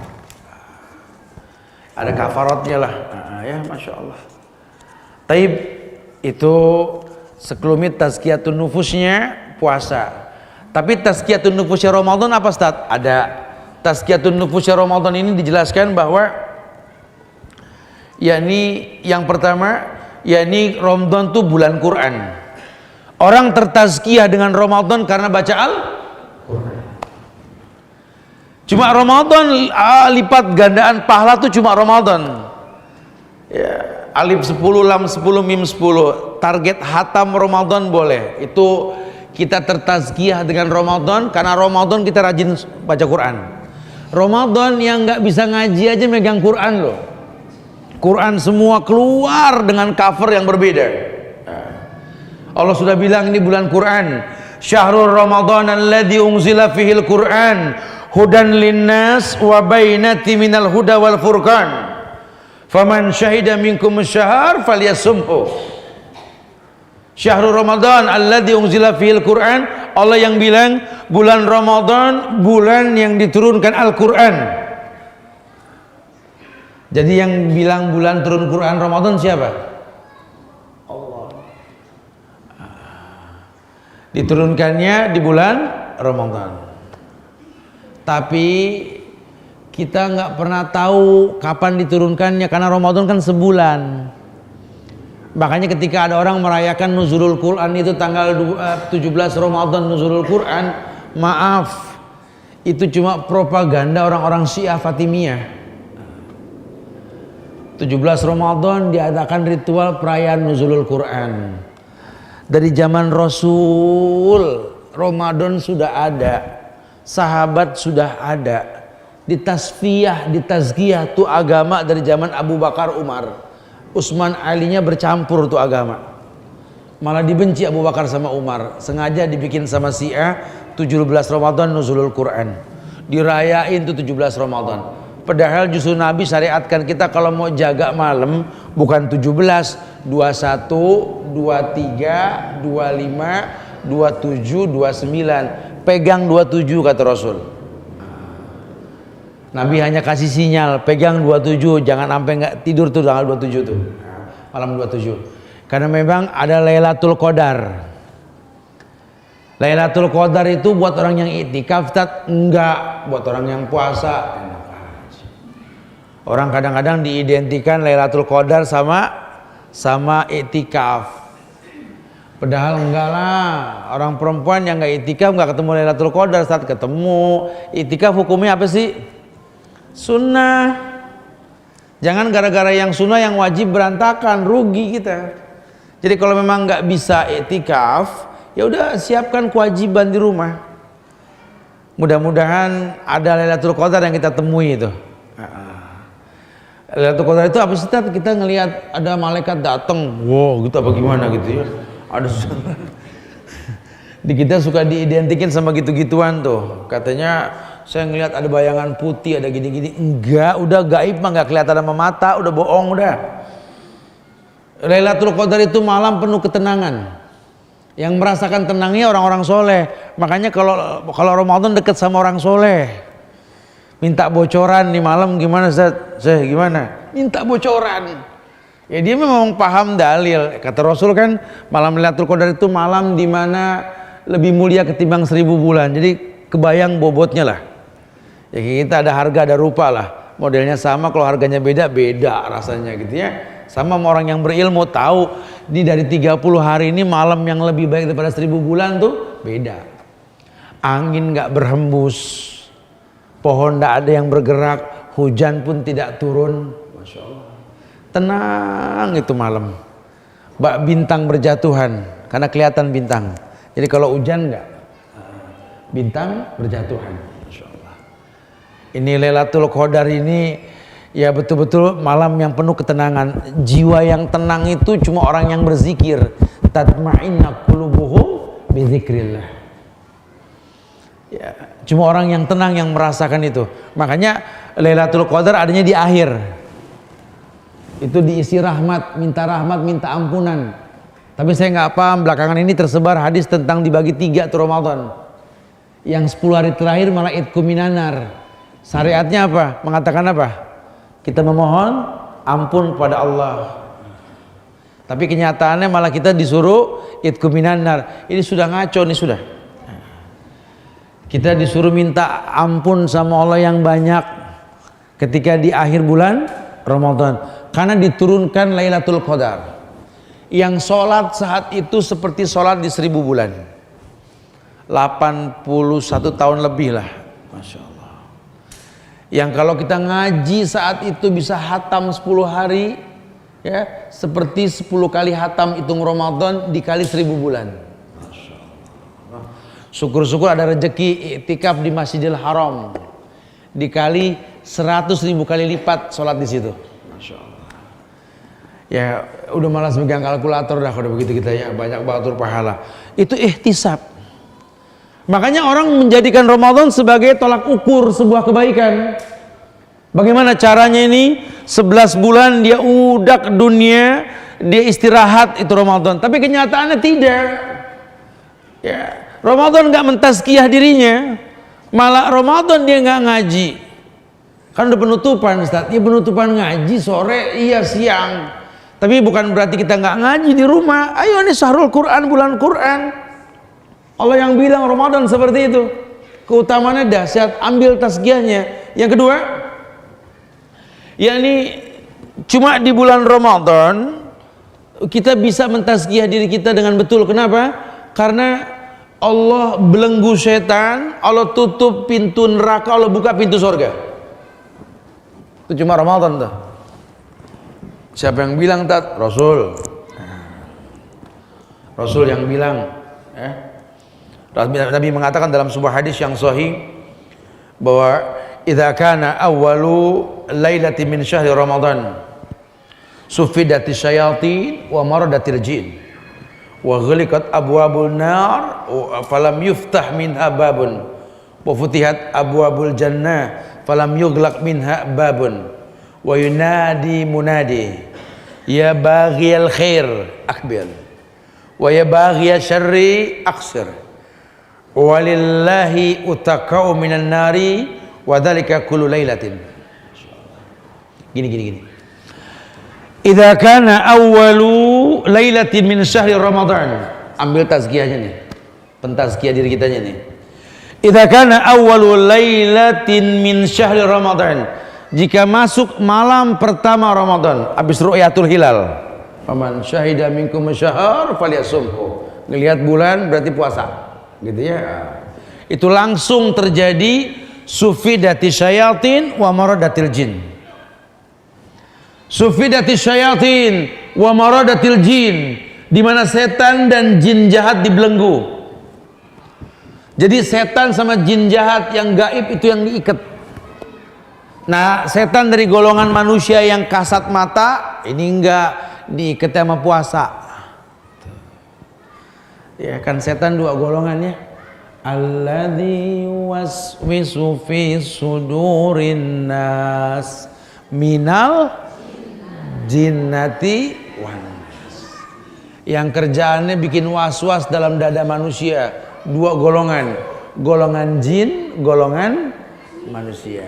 ada kafaratnya lah. Ya Masya Allah. Taib itu sekelumit tazkiyatun nufusnya puasa. Tapi tazkiyatun nufusnya Ramadan apa Ustaz? Ada. Tazkiyatun nufusnya Ramadan ini dijelaskan bahwa yakni yang pertama yakni Ramadan itu bulan Quran. Orang tertazkiyah dengan Ramadan karena baca Al-Quran. Cuma Ramadan lipat gandaan pahala tuh cuma Ramadan. Ya, alif 10, lam 10, mim 10. Target hatam Ramadan boleh. Itu kita tertazkiyah dengan Ramadan karena Ramadan kita rajin baca Quran. Ramadan yang nggak bisa ngaji aja megang Quran loh. Quran semua keluar dengan cover yang berbeda. Allah sudah bilang ini bulan Quran. Syahrul Ramadan alladzi unzila fihil Quran hudan linnas wa bainati minal huda wal furqan faman syahida minkum asyhar falyasumhu. Syahrul Ramadan alladzi unzila fihil Quran, Allah yang bilang bulan Ramadan bulan yang diturunkan Al-Quran. Jadi yang bilang bulan turun Quran Ramadan siapa? Allah. Diturunkannya di bulan Ramadan. Tapi kita nggak pernah tahu kapan diturunkannya karena Ramadan kan sebulan. Makanya ketika ada orang merayakan nuzulul Quran itu tanggal 17 Ramadan nuzulul Quran, maaf, itu cuma propaganda orang-orang Syiah Fatimiyah. 17 Ramadan diadakan ritual perayaan nuzulul Quran. Dari zaman Rasul Ramadan sudah ada, sahabat sudah ada, ditasfiyah, ditazkiyah tuh agama dari zaman Abu Bakar, Umar, Utsman, Alinya bercampur tuh agama. Malah dibenci Abu Bakar sama Umar, sengaja dibikin sama Syiah 17 Ramadan nuzulul Quran. Dirayain tuh 17 Ramadan. Padahal justru Nabi syariatkan kita kalau mau jaga malam bukan 17, 21, 23, 25, 27, 29. Pegang 27 kata Rasul. Nabi hanya kasih sinyal, pegang 27, jangan sampai nggak tidur tuh tanggal 27 tuh. Malam 27. Karena memang ada Lailatul Qadar. Lailatul Qadar itu buat orang yang iktikaf, enggak buat orang yang puasa. Orang kadang-kadang diidentikan Lailatul Qadar sama iktikaf. Padahal enggak lah. Orang perempuan yang enggak iktikaf enggak ketemu Lailatul Qadar, saat ketemu. Iktikaf hukumnya apa sih? Sunnah. Jangan gara-gara yang sunnah yang wajib berantakan, rugi kita. Jadi kalau memang enggak bisa iktikaf, ya udah siapkan kewajiban di rumah. Mudah-mudahan ada Lailatul Qadar yang kita temui itu. Lailatul Qadar itu apa sih? Kita ngelihat ada malaikat datang, wow gitu apa gimana gitu ya. Ada di kita suka diidentikin sama gitu-gituan tuh. Katanya saya ngelihat ada bayangan putih, ada gini-gini. Enggak, udah gaib mah nggak kelihatan sama mata, udah bohong udah. Lailatul Qadar itu malam penuh ketenangan. Yang merasakan tenangnya orang-orang soleh. Makanya kalau Ramadan deket sama orang soleh, minta bocoran nih malam gimana Ustaz? Saya gimana? Minta bocoran. Ya dia memang paham dalil. Kata Rasul kan malam Lailatul Qadar itu malam dimana lebih mulia ketimbang 1000 bulan. Jadi kebayang bobotnya lah. Ya kita ada harga ada rupa lah. Modelnya sama, kalau harganya beda rasanya gitu ya. Sama orang yang berilmu tahu di dari 30 hari ini malam yang lebih baik daripada 1000 bulan tuh beda. Angin nggak berhembus, pohon nggak ada yang bergerak, hujan pun tidak turun. Masya Allah. Tenang itu malam. Bintang berjatuhan karena kelihatan bintang. Jadi kalau hujan nggak, bintang berjatuhan. Masya Allah. Ini Lailatul Qadar ini ya betul-betul malam yang penuh ketenangan. Jiwa yang tenang itu cuma orang yang berzikir. Tatma'inna qulubuhum bizikrillah. Ya, cuma orang yang tenang yang merasakan itu. Makanya Lailatul Qadar adanya di akhir. Itu diisi rahmat, minta ampunan. Tapi saya nggak paham belakangan ini tersebar hadis tentang dibagi 3 tuh Ramadan. Yang 10 hari terakhir malah idku minanar. Syariatnya apa? Mengatakan apa? Kita memohon ampun kepada Allah. Tapi kenyataannya malah kita disuruh idku minanar. Ini sudah ngaco nih sudah. Kita disuruh minta ampun sama Allah yang banyak ketika di akhir bulan Ramadan. Karena diturunkan Lailatul Qadar. Yang sholat saat itu seperti sholat di 1000 bulan. 81 tahun lebih lah. Masya Allah. Yang kalau kita ngaji saat itu bisa hatam 10 hari. Ya, seperti 10 kali hatam hitung Ramadan dikali 1000 bulan. Masya Allah. Syukur-syukur ada rezeki iktikaf di Masjidil Haram. Dikali 100.000 kali lipat sholat di situ. Masya Allah. Ya udah malas megang kalkulator dah kalau begitu kita ya, banyak banget pahala. Itu ihtisab. Makanya orang menjadikan Ramadan sebagai tolak ukur sebuah kebaikan. Bagaimana caranya ini? 11 bulan dia udah ke dunia, dia istirahat itu Ramadan. Tapi kenyataannya tidak. Ya, Ramadan nggak mentazkiyah dirinya, malah Ramadan dia nggak ngaji. Kan udah penutupan Ustaz. Ya penutupan ngaji sore, iya siang. Tapi bukan berarti kita nggak ngaji di rumah. Ayo ini syahrul Quran, bulan Quran. Allah yang bilang Ramadan seperti itu. Keutamaannya dahsyat, ambil tazkiyahnya. Yang kedua, yakni cuma di bulan Ramadan kita bisa mentazkiyah diri kita dengan betul. Kenapa? Karena Allah belenggu setan, Allah tutup pintu neraka, Allah buka pintu surga. Itu cuma Ramadan tuh. Siapa yang bilang tat? Rasul. Rasul yang bilang. Nabi mengatakan dalam sebuah hadis yang sahih bahwa idza kana awwalu lailati min syahri Ramadan sufidati syayatin wa maradatil jin wa ghaliqat abwabun nar falam yuftah minha babun wa futihat abwabul jannah falam yughlaq minha babun wa yunadi munadi ya baghiyal khair akbil wa ya baghiyal syarri aksir walillahi utakau minan nari wa dzalika kullu lailatin. Gini idza kana awwalu lailatin min syahri Ramadan, ambil tazkiyahnya nih, pentazkiyah diri kitanya nih. Idza kana awwalu lailatin min syahri Ramadan, jika masuk malam pertama Ramadan habis ru'yatul hilal, faman syahida minkum syahr falyasumhu, ngelihat bulan berarti puasa gitu ya. Itu langsung terjadi sufidati syayatin wa maradatil jin. Sufidati syayatin wa maradatil jin, di mana setan dan jin jahat dibelenggu. Jadi setan sama jin jahat yang gaib itu yang diikat. Nah, setan dari golongan manusia yang kasat mata ini enggak diikat sama puasa. Ya kan setan dua golongannya. alladzi yuwaswisu fi sudurin nas minal jinnati wan nas. Yang kerjaannya bikin was-was dalam dada manusia. Dua golongan, golongan jin, golongan manusia.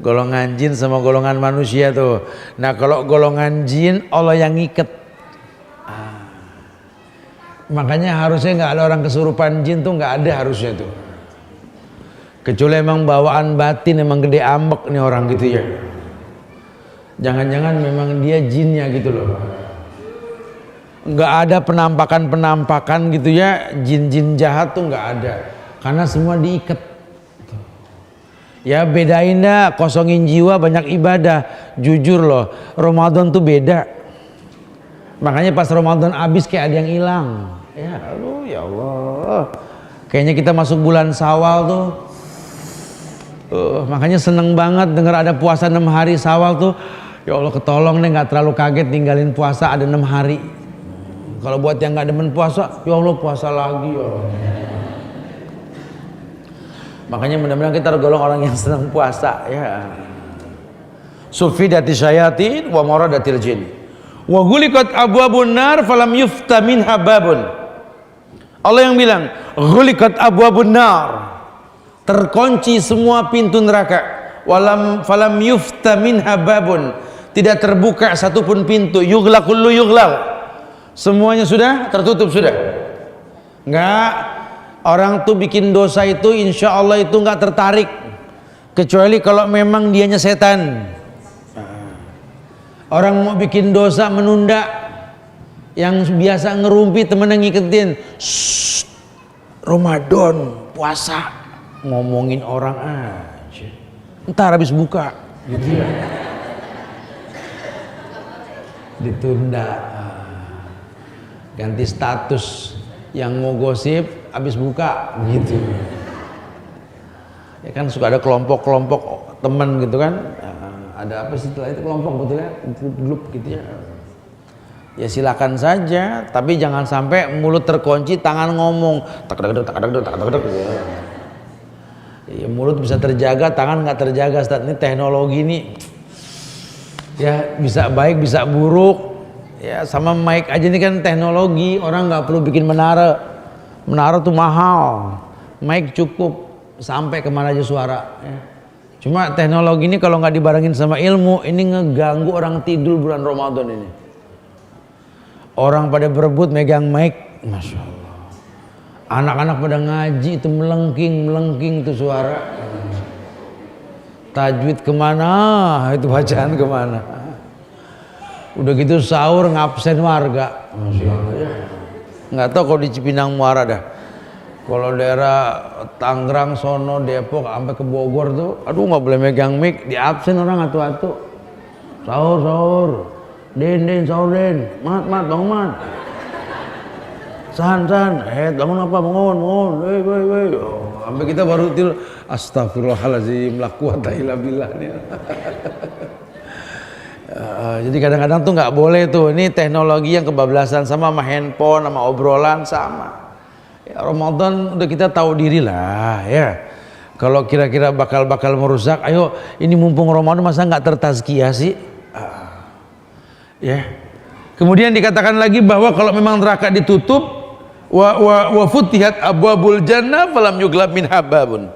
Golongan jin sama golongan manusia tuh. Nah kalau golongan jin Allah yang ngiket. Makanya harusnya nggak ada orang kesurupan jin tuh, nggak ada harusnya tuh. Kecuali emang bawaan batin emang gede ambek nih orang gitu ya. Jangan-jangan memang dia jinnya gitu loh. Nggak ada penampakan gitu ya, jin-jin jahat tuh nggak ada. Karena semua diikat. Ya bedain dah, kosongin jiwa banyak ibadah. Jujur loh, Ramadan tuh beda. Makanya pas Ramadan habis kayak ada yang hilang. Ya aduh ya Allah. Kayaknya kita masuk bulan Syawal tuh. Makanya seneng banget denger ada puasa 6 hari Syawal tuh. Ya Allah ketolong nih gak terlalu kaget tinggalin puasa ada 6 hari. Kalau buat yang gak demen puasa, ya Allah puasa lagi ya Allah. Makanya mudah-mudahan kita tergolong orang yang senang puasa ya. Sufidati syayatin wa maradatil jin. Wa ghuliqat abwabun nar falam yufta minha babun. Allah yang bilang, ghuliqat abwabun nar. Terkunci semua pintu neraka. Falam yufta minha babun. Tidak terbuka satupun pintu. Yughlaq kullu yughlaq. Semuanya sudah tertutup sudah. Enggak. Orang tuh bikin dosa itu insya Allah itu nggak tertarik kecuali kalau memang dianya setan. Orang mau bikin dosa menunda, yang biasa ngerumpi temen yang ngiketin, Ramadan puasa ngomongin orang aja, ntar habis buka gitu ya. Ditunda, ganti status, yang mau gosip habis buka gitu. Ya kan suka ada kelompok-kelompok teman gitu kan. Ada apa sih setelah itu kelompok betul ya, grup gitu ya. Ya silakan saja, tapi jangan sampai mulut terkunci, tangan ngomong tak. Ya, mulut bisa terjaga, tangan nggak terjaga. Saat ini teknologi ini ya bisa baik bisa buruk. Ya sama mic aja ini kan teknologi, orang nggak perlu bikin menara. Menara tuh mahal, mic cukup sampai kemana aja suara. Ya. Cuma teknologi ini kalau nggak dibarengin sama ilmu, ini ngeganggu orang tidur bulan Ramadan ini. Orang pada berebut megang mic, masya Allah. Anak-anak pada ngaji itu melengking itu suara. Tajwid kemana, itu bacaan kemana. Udah gitu sahur ngabsen warga, masya Allah. Nggak tahu kalau di Cipinang Muara dah. Kalau daerah Tangerang, Sono, Depok sampai ke Bogor tuh, aduh nggak boleh megang mic, di absen orang atu-atu. Sahur, den sahur den, mat bangun mat. San, bangun apa bangun, woi. Sampai kita baru tidur, astagfirullahaladzim, la quwata illa billah nih. Jadi kadang-kadang tuh nggak boleh tuh, ini teknologi yang kebablasan sama handphone, sama obrolan sama. Ya, Ramadan udah kita tahu diri lah ya. Kalau kira-kira bakal merusak, ayo ini mumpung Ramadan masa nggak tertazkiyah sih? Ya. Kemudian dikatakan lagi bahwa kalau memang neraka ditutup, wa futihat abwabul jannah falam yughlaq minha babun.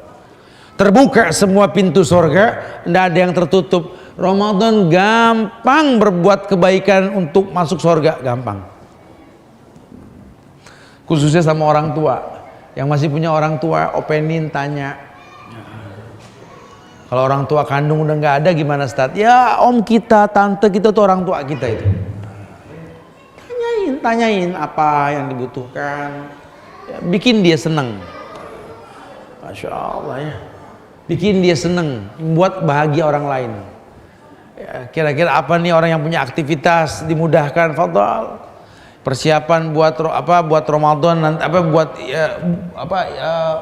Terbuka semua pintu surga, tidak ada yang tertutup. Ramadan gampang berbuat kebaikan untuk masuk surga, gampang. Khususnya sama orang tua. Yang masih punya orang tua, openin, tanya. Kalau orang tua kandung udah nggak ada gimana Ustaz? Ya om kita, tante kita tuh orang tua kita itu. Tanyain apa yang dibutuhkan. Ya, bikin dia seneng. Masya Allah ya. Bikin dia seneng, buat bahagia orang lain. Ya, kira-kira apa nih orang yang punya aktivitas dimudahkan, fadhal. Persiapan buat Ramadan nanti, buat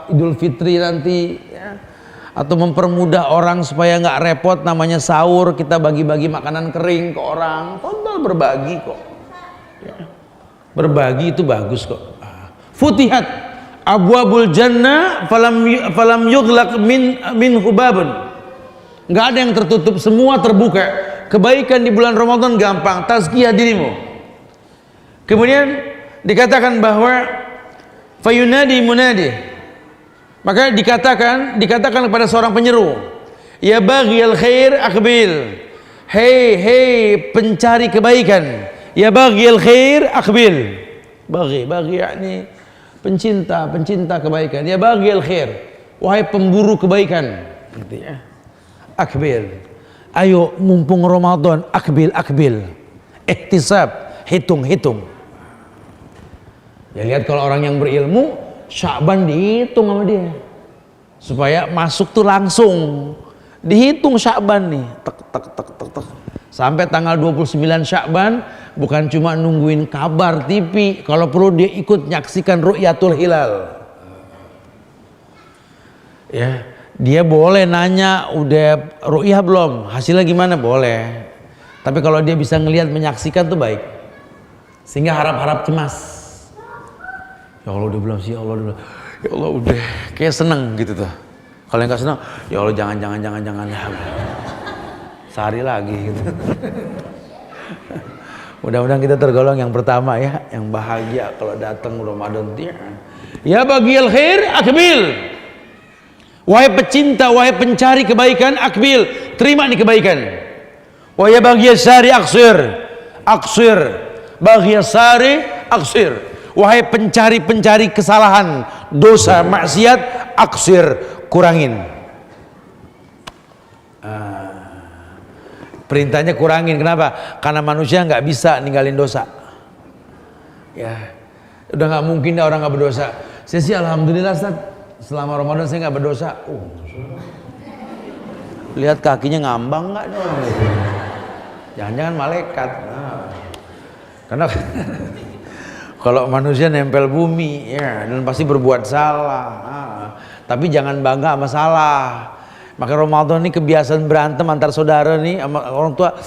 Idul Fitri nanti ya. Atau mempermudah orang supaya nggak repot, namanya sahur kita bagi-bagi makanan kering ke orang, fadhal, berbagi kok ya. Berbagi itu bagus kok. Futihat abwabul jannah falam yughlaq min hubabun. Enggak ada yang tertutup, semua terbuka. Kebaikan di bulan Ramadan gampang, tazkiyah dirimu. Kemudian dikatakan bahwa fayunadi munadi, maka dikatakan kepada seorang penyeru, ya baghiyal khair aqbil, hei pencari kebaikan, ya baghiyal khair aqbil. Baghi yakni pencinta kebaikan, ya baghiyal khair, wahai pemburu kebaikan, gitu ya. Akbil, ayo mumpung Ramadan, akbil, ihtisab, hitung. Ya lihat kalau orang yang berilmu, Sya'ban dihitung sama dia, supaya masuk tuh langsung dihitung Sya'ban nih, tek. Sampai tanggal 29 Sya'ban, bukan cuma nungguin kabar TV, kalau perlu dia ikut nyaksikan ru'yatul hilal. Ya. Dia boleh nanya, udah ru'yah belum? Hasilnya gimana? Boleh. Tapi kalau dia bisa ngelihat, menyaksikan tuh baik. Sehingga harap-harap cemas. Ya Allah udah belum sih, ya Allah udah. Kayak seneng gitu tuh. Kalau yang gak seneng, ya Allah jangan. Sehari lagi gitu. Mudah-mudahan kita tergolong yang pertama ya, yang bahagia kalau datang Ramadan dia. Ya baghiyal khair akbil. Wahai pecinta, wahai pencari kebaikan, akbil, terima nih kebaikan. Wahai baghiyas sari aksir, baghiyas sari aksir. Wahai pencari kesalahan, dosa, maksiat, aksir, kurangin. Perintahnya kurangin, kenapa? Karena manusia nggak bisa ninggalin dosa. Ya, udah nggak mungkin orang nggak berdosa. Saya sih alhamdulillah Ustaz, selama Ramadan saya nggak berdosa. Lihat kakinya ngambang nggak dong? Jangan-jangan malaikat. Karena kalau manusia nempel bumi, ya, dan pasti berbuat salah. Tapi jangan bangga sama salah. Maka Ramadan ini kebiasaan berantem antar saudara nih sama orang tua.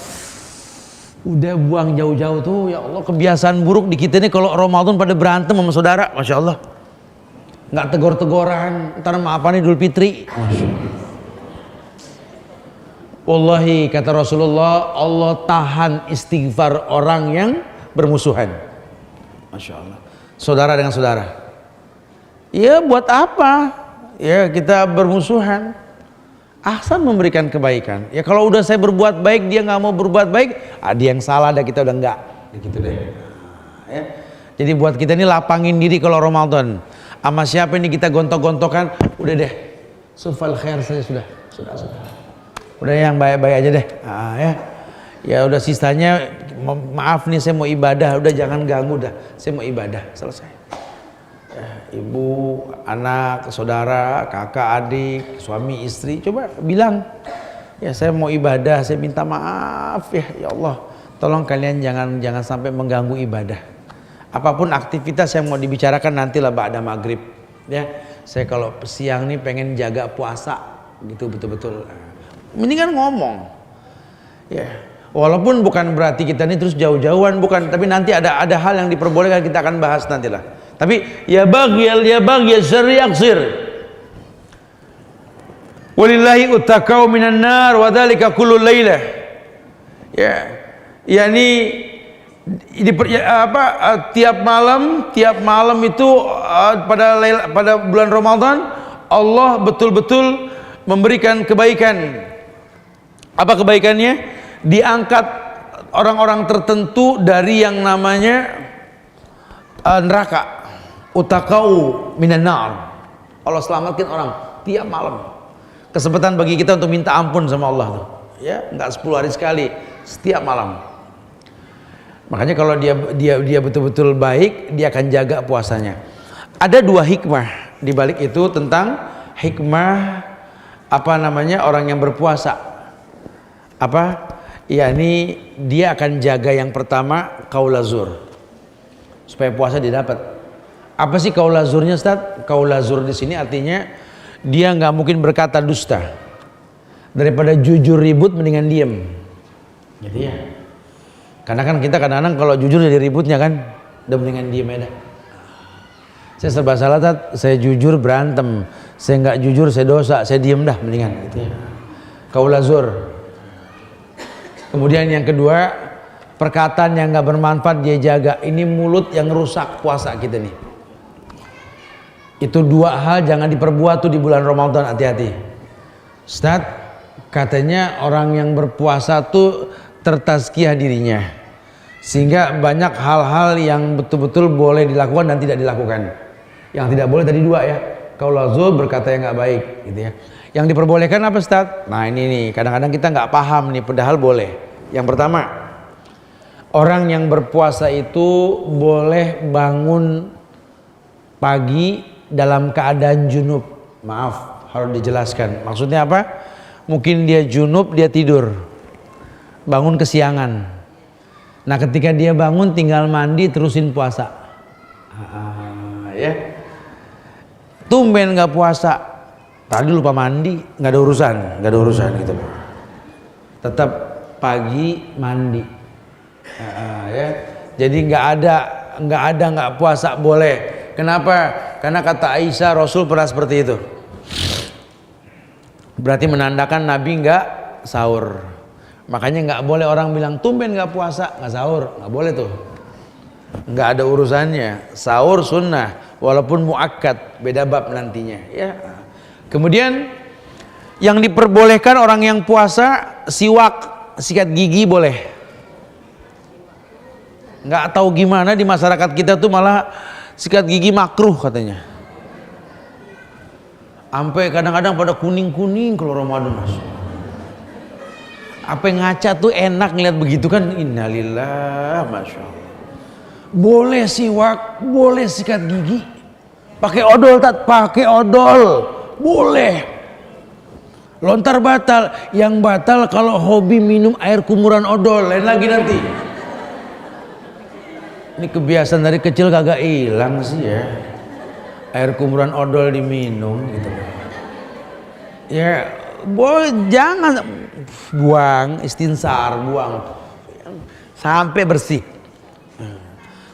Udah buang jauh-jauh tuh, ya Allah, kebiasaan buruk di kita nih kalau Ramadan pada berantem sama saudara, masya Allah. Nggak tegor-tegoran, ntar maafan Idul Fitri. Wallahi kata Rasulullah, Allah tahan istighfar orang yang bermusuhan. Masya Allah. Saudara dengan saudara. Ya buat apa? Ya kita bermusuhan. Ahsan memberikan kebaikan. Ya kalau udah saya berbuat baik, dia nggak mau berbuat baik, dia yang salah, dah kita udah enggak. Gitu deh. Ya. Jadi buat kita ini lapangin diri kalau Ramadan. Sama siapa ini kita gontok-gontokan, udah deh, sufal khair saja sudah. Udah yang baik-baik aja deh. Ya udah sisanya maaf nih saya mau ibadah, udah jangan ganggu dah. Saya mau ibadah, selesai. Ya, ibu, anak, saudara, kakak, adik, suami, istri, coba bilang, ya saya mau ibadah, saya minta maaf ya Allah, tolong kalian jangan sampai mengganggu ibadah. Apapun aktivitas yang mau dibicarakan nantilah ba'da maghrib ya. Saya kalau siang nih pengen jaga puasa gitu betul-betul. Mendingan ngomong ya. Walaupun bukan berarti kita ini terus jauh-jauhan, bukan, tapi nanti ada hal yang diperbolehkan, kita akan bahas nantilah. Tapi ya baghiyal syarri aksir. Walillahi utakau minan nar wa dzalika kullu lailah. Ya. Yani tiap malam itu pada bulan Ramadan Allah betul-betul memberikan kebaikan. Apa kebaikannya? Diangkat orang-orang tertentu dari yang namanya neraka. Utakau minan nar. Allah selamatkan orang tiap malam. Kesempatan bagi kita untuk minta ampun sama Allah tuh. Ya, enggak 10 hari sekali, setiap malam. Makanya kalau dia betul-betul baik, dia akan jaga puasanya. Ada 2 hikmah di balik itu tentang hikmah orang yang berpuasa. Yakni dia akan jaga yang pertama kaulazur, supaya puasa didapat. Apa sih kaulazurnya, Ustaz? Kaulazur di sini artinya dia nggak mungkin berkata dusta. Daripada jujur ribut mendingan diem. Jadi ya. Karena kan kita kadang-kadang kalau jujur jadi ributnya kan, udah mendingan diem aja. Saya serba salah Tat, saya jujur berantem, saya nggak jujur saya dosa, saya diem dah mendingan gitu ya. Kaulazur. Kemudian yang kedua, perkataan yang nggak bermanfaat dia jaga. Ini mulut yang rusak puasa kita nih. Itu dua hal jangan diperbuat tuh di bulan Ramadan, hati-hati. Ustaz, katanya orang yang berpuasa tuh tertazkiyah dirinya, sehingga banyak hal-hal yang betul-betul boleh dilakukan dan tidak dilakukan. Yang tidak boleh tadi dua ya, kaulazur, berkata yang nggak baik gitu ya. Yang diperbolehkan apa Ustaz? Nah ini nih, kadang-kadang kita nggak paham nih, padahal boleh. Yang pertama, orang yang berpuasa itu boleh bangun pagi dalam keadaan junub. Maaf, harus dijelaskan. Maksudnya apa? Mungkin dia junub, dia tidur, bangun kesiangan. Nah ketika dia bangun tinggal mandi terusin puasa. Ya. Tumben nggak puasa, tadi lupa mandi, nggak ada urusan gitu. Tetap pagi mandi. Ya. Jadi nggak puasa boleh. Kenapa? Karena kata Aisyah, Rasul pernah seperti itu. Berarti menandakan Nabi nggak sahur. Makanya nggak boleh orang bilang tumben nggak puasa, nggak sahur, nggak boleh tuh. Nggak ada urusannya. Sahur sunnah, walaupun muakkad, beda bab nantinya. Ya. Kemudian yang diperbolehkan orang yang puasa, siwak, sikat gigi boleh. Nggak tahu gimana di masyarakat kita tuh malah sikat gigi makruh katanya. Sampai kadang-kadang pada kuning-kuning kalau Ramadan masuk. Apa yang ngaca tuh enak ngeliat begitu kan, innalillah, masya Allah. Boleh siwak, boleh sikat gigi, pakai odol Tat, pakai odol, boleh. Lontar batal, yang batal kalau hobi minum air kumuran odol, lain lagi nanti. Ini kebiasaan dari kecil kagak hilang sih ya, air kumuran odol diminum gitu. Ya, jangan buang, istinsar, buang sampai bersih.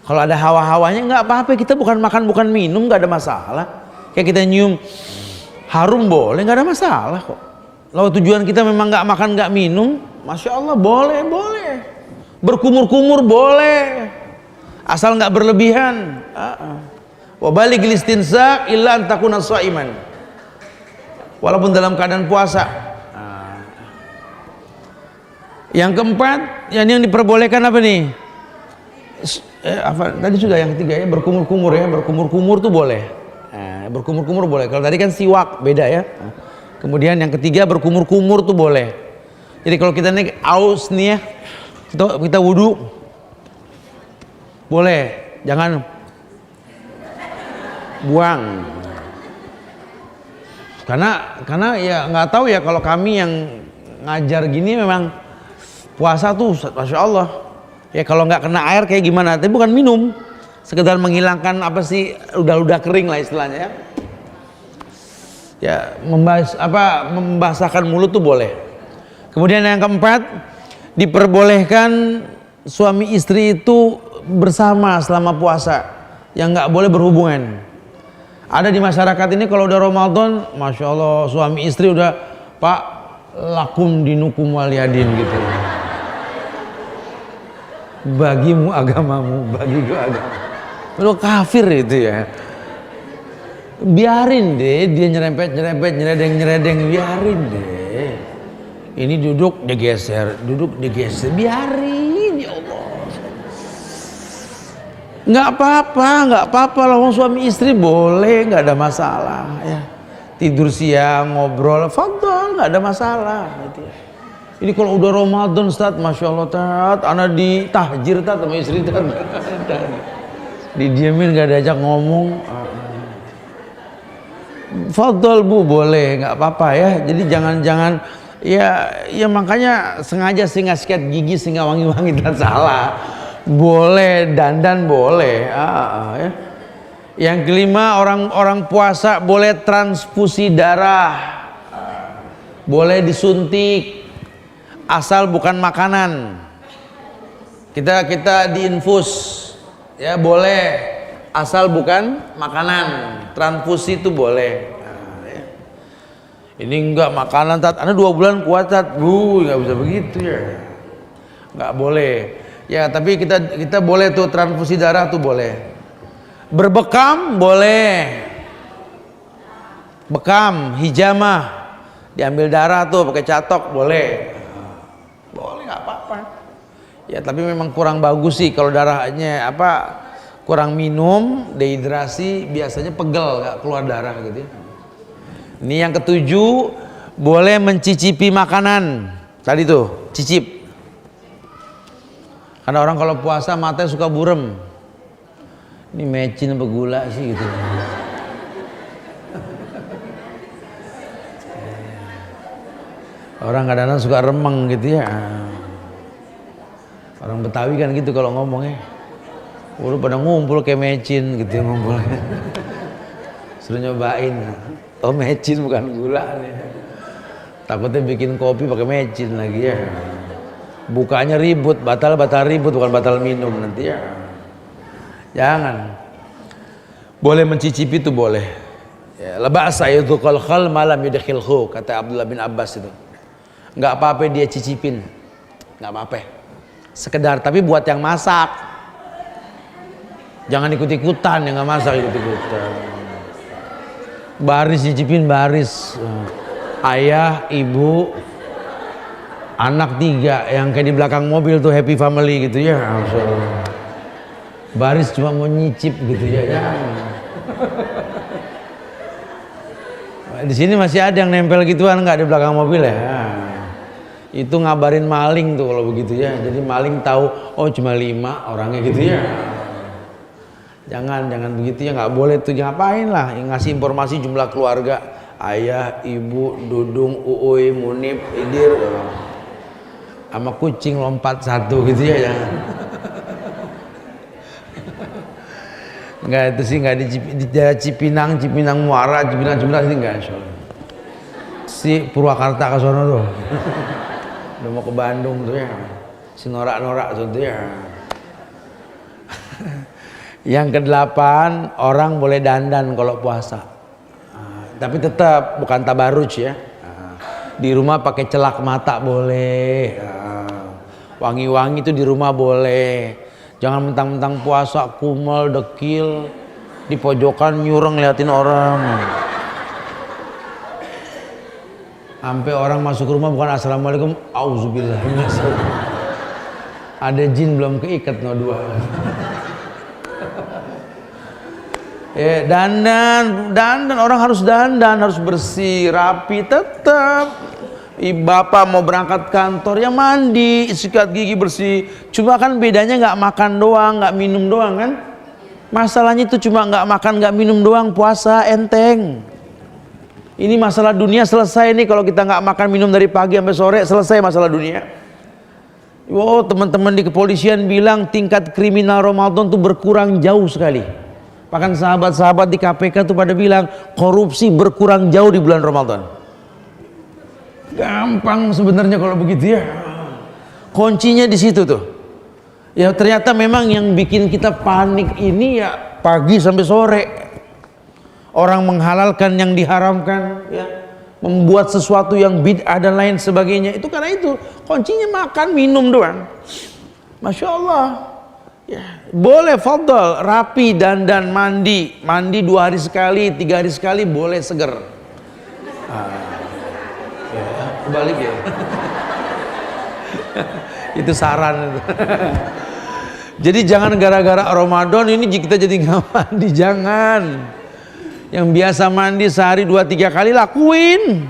Kalau ada hawa-hawanya nggak apa-apa, kita bukan makan bukan minum, nggak ada masalah. Kayak kita nyium harum boleh, nggak ada masalah kok. Kalau tujuan kita memang nggak makan nggak minum, masya Allah boleh. Berkumur-kumur boleh, asal nggak berlebihan. Wa balighil istinsak illa an takuna shaiman. Walaupun dalam keadaan puasa. Yang keempat, yang diperbolehkan apa nih? Tadi sudah yang ketiga ya, berkumur-kumur ya, berkumur-kumur tuh boleh. Berkumur-kumur boleh. Kalau tadi kan siwak beda ya. Kemudian yang ketiga berkumur-kumur tuh boleh. Jadi kalau kita naik aus nih ya, kita wudu boleh, jangan buang. Karena ya nggak tahu ya, kalau kami yang ngajar gini memang puasa tuh masya Allah. Ya kalau nggak kena air kayak gimana? Tapi bukan minum, sekedar menghilangkan apa sih ludah-ludah kering lah istilahnya ya. Ya membasahkan mulut tuh boleh. Kemudian yang keempat, diperbolehkan suami istri itu bersama selama puasa, yang nggak boleh berhubungan. Ada di masyarakat ini kalau udah Ramadan, masya Allah suami istri udah Pak lakum dinukum waliyadin gitu. Bagimu agamamu, bagiku agama. Lu kafir itu ya. Biarin deh dia nyerempet, nyeredeng, biarin deh. Ini duduk digeser, biarin ya Allah. Nggak apa-apa lah, suami istri boleh, nggak ada masalah ya. Tidur siang, ngobrol, fadhol, nggak ada masalah gitu ya. Ini kalau udah Ramadan Ustaz, masya Allah Tat, anak ditahjir Tat sama istri Tat. Didiemin gak diajak ngomong. Fadhol Bu, boleh, nggak apa-apa ya. Jadi jangan ya makanya sengaja sehingga sikat gigi sehingga wangi-wangi dan salah. Boleh dandan boleh. Ya. Yang kelima, orang puasa boleh transfusi darah. Boleh disuntik. Asal bukan makanan. Kita diinfus ya boleh, asal bukan makanan. Transfusi itu boleh. Ini enggak makanan, tat, Anda 2 bulan kuat, tat, nggak bisa begitu ya, nggak boleh. Ya tapi kita boleh tuh transfusi darah tuh boleh. Berbekam boleh. Bekam, hijamah, diambil darah tuh pakai catok boleh. Boleh, nggak apa-apa. Ya tapi memang kurang bagus sih kalau darahnya kurang minum, dehidrasi, biasanya pegel, nggak keluar darah gitu ya. Ini yang ketujuh, boleh mencicipi makanan. Tadi tuh, cicip. Karena orang kalau puasa matanya suka burem. Ini mecin apa gula sih gitu. Orang kadang-kadang suka remeng gitu ya. Orang Betawi kan gitu kalau ngomongnya. Udah pada ngumpul kayak mecin gitu ya ngumpulnya. Suruh nyobain. Oh mecin bukan gula nih. Takutnya bikin kopi pakai mecin lagi ya. Bukanya ribut, batal ribut, bukan batal minum nanti ya. Jangan. Boleh mencicipi itu boleh. Ya, la ba'sa yudhqal khal malam yudkhilhu, kata Abdullah bin Abbas itu. Enggak apa-apa dia cicipin. Enggak apa-apa. Sekedar, tapi buat yang masak. Jangan ikut-ikutan yang enggak masak, ikut-ikutan. Baris cicipin baris. Ayah, ibu, anak 3 yang kayak di belakang mobil tuh happy family gitu ya. Baris cuma mau nyicip gitu ya. Di sini masih ada yang nempel gituan nggak di belakang mobil ya. Itu ngabarin maling tuh kalau begitu ya. Jadi maling tahu oh cuma 5 orangnya gitu ya. Jangan begitu ya, nggak boleh tuh. Ngapain lah ngasih informasi jumlah keluarga, ayah, ibu, Dudung, Uui, Munib, Idir, sama kucing lompat 1 gitu ya. Jangan. Enggak, itu sih nggak di Cipinang Muara, Cipinang sih enggak. Si Purwakarta ke sono tuh. Udah mau ke Bandung tuh ya. Si norak-norak tuh ya. Yang ke-8, orang boleh dandan kalau puasa. Tapi tetap bukan tabaruj ya. Di rumah pakai celak mata boleh. Wangi-wangi itu di rumah boleh. Jangan mentang-mentang puasa kumel, dekil, di pojokan nyureng liatin orang. Sampai orang masuk rumah bukan assalamualaikum, auzubillah. Ada jin belum keikat no 2. Dandan orang harus dandan, harus bersih, rapi tetap. Bapak mau berangkat kantor ya mandi, sikat gigi bersih. Cuma kan bedanya nggak makan doang, nggak minum doang kan. Masalahnya itu cuma nggak makan, nggak minum doang, puasa enteng. Ini masalah dunia selesai nih kalau kita nggak makan minum dari pagi sampai sore, selesai masalah dunia. Wow, teman-teman di kepolisian bilang tingkat kriminal Ramadan tuh berkurang jauh sekali. Bahkan sahabat-sahabat di KPK tuh pada bilang korupsi berkurang jauh di bulan Ramadan. Gampang sebenarnya kalau begitu ya. Kuncinya di situ tuh. Ya ternyata memang yang bikin kita panik ini ya pagi sampai sore. Orang menghalalkan yang diharamkan ya. Membuat sesuatu yang bid'ah dan lain sebagainya. Itu karena itu kuncinya makan minum doang. Masya Allah. Ya, boleh fadl, rapi, dandan, mandi 2 hari sekali, 3 hari sekali boleh seger. Ya, kebalik ya. Itu saran itu. Jadi jangan gara-gara Ramadan ini kita jadi nggak mandi, jangan. Yang biasa mandi sehari 2-3 kali lakuin.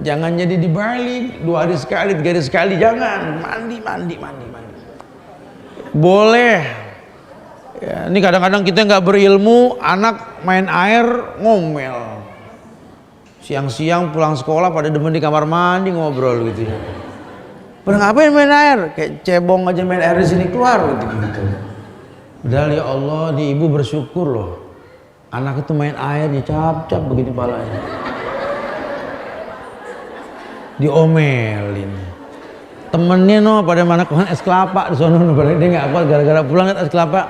Jangan jadi dibalik 2 hari sekali, 3 hari sekali, jangan. Mandi. Boleh ya, ini kadang-kadang kita nggak berilmu, anak main air ngomel, siang-siang pulang sekolah pada demen di kamar mandi ngobrol gitu ya. Pada ngapain main air? Kayak cebong aja main air di sini keluar gitu. Padahal ya Allah, di ibu bersyukur loh, anak itu main air ya cap-cap begini palanya, diomelin. Temennya pada mana es kelapa di sana, pada dia nggak kuat gara-gara pulang es kelapa.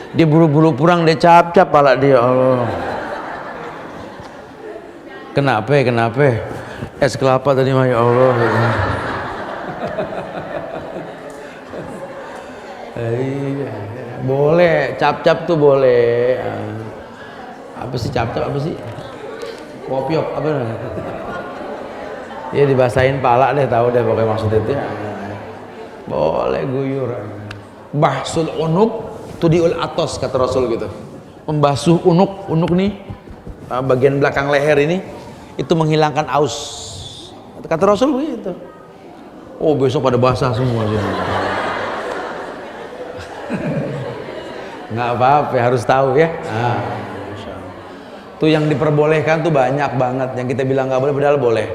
Dia buru-buru pulang, dia cap-cap pala dia. Allah. Kenapa? Es kelapa tadi mah, ya Allah. Boleh, cap-cap tuh boleh. Apa sih cap-cap, apa sih? Kopiok, apa namanya? Ya dibasahin pala deh, tahu deh pokoknya maksudnya itu ya. Boleh guyur. Bahsul unuk tudiul atos, kata Rasul gitu. Membasuh unuk nih, bagian belakang leher ini, itu menghilangkan aus. Kata Rasul begitu. Oh, besok pada basah semua sih. Nggak apa-apa, harus tahu ya. Tuh yang diperbolehkan tuh banyak banget. Yang kita bilang nggak boleh, padahal boleh.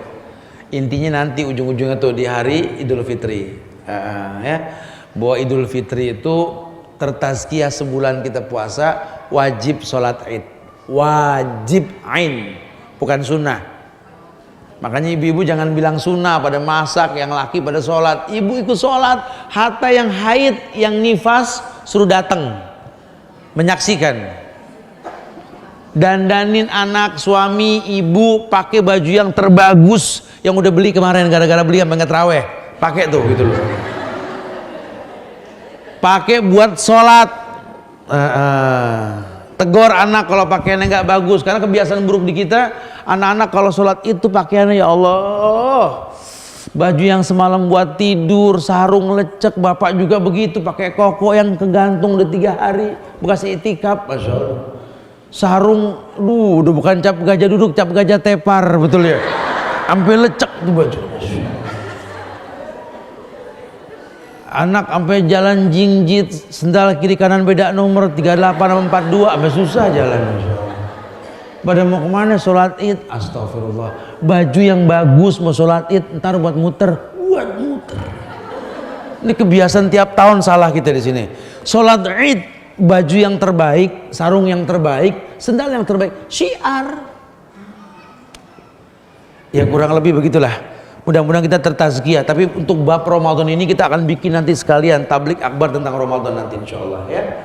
Intinya nanti ujung-ujungnya tuh di hari Idul Fitri, ya. Bahwa Idul Fitri itu tertazkiyah sebulan kita puasa, wajib sholat id, wajib ain, bukan sunnah. Makanya ibu-ibu jangan bilang sunnah pada masak, yang laki pada sholat. Ibu ikut sholat, hatta yang haid, yang nifas suruh datang menyaksikan. Dandanin anak, suami, ibu pakai baju yang terbagus yang udah beli kemarin, gara-gara beli sampai nggak terawih, pakai tuh gitu loh. Pakai buat sholat. Tegur anak kalau pakaiannya nggak bagus, karena kebiasaan buruk di kita, anak-anak kalau sholat itu pakaiannya, ya Allah, baju yang semalam buat tidur, sarung lecek, bapak juga begitu, pakai koko yang kegantung udah 3 hari bekas itikaf, Masya Allah. Sarung, udah bukan cap gajah duduk, cap gajah tepar, betul ya, sampai lecek tuh baju. Anak sampai jalan jingjit, sendal kiri kanan beda nomor 38 sama 42, sampai susah jalan. Pada mau kemana sholat id? Astagfirullah. Baju yang bagus mau sholat id, ntar buat muter. Ini kebiasaan tiap tahun salah kita di sini. Sholat id, baju yang terbaik, sarung yang terbaik, sendal yang terbaik, syiar. Ya kurang lebih begitulah. Mudah-mudahan kita tertazkiyah. Tapi untuk bab Ramadan ini kita akan bikin nanti sekalian tablik akbar tentang Ramadan nanti, insyaallah ya.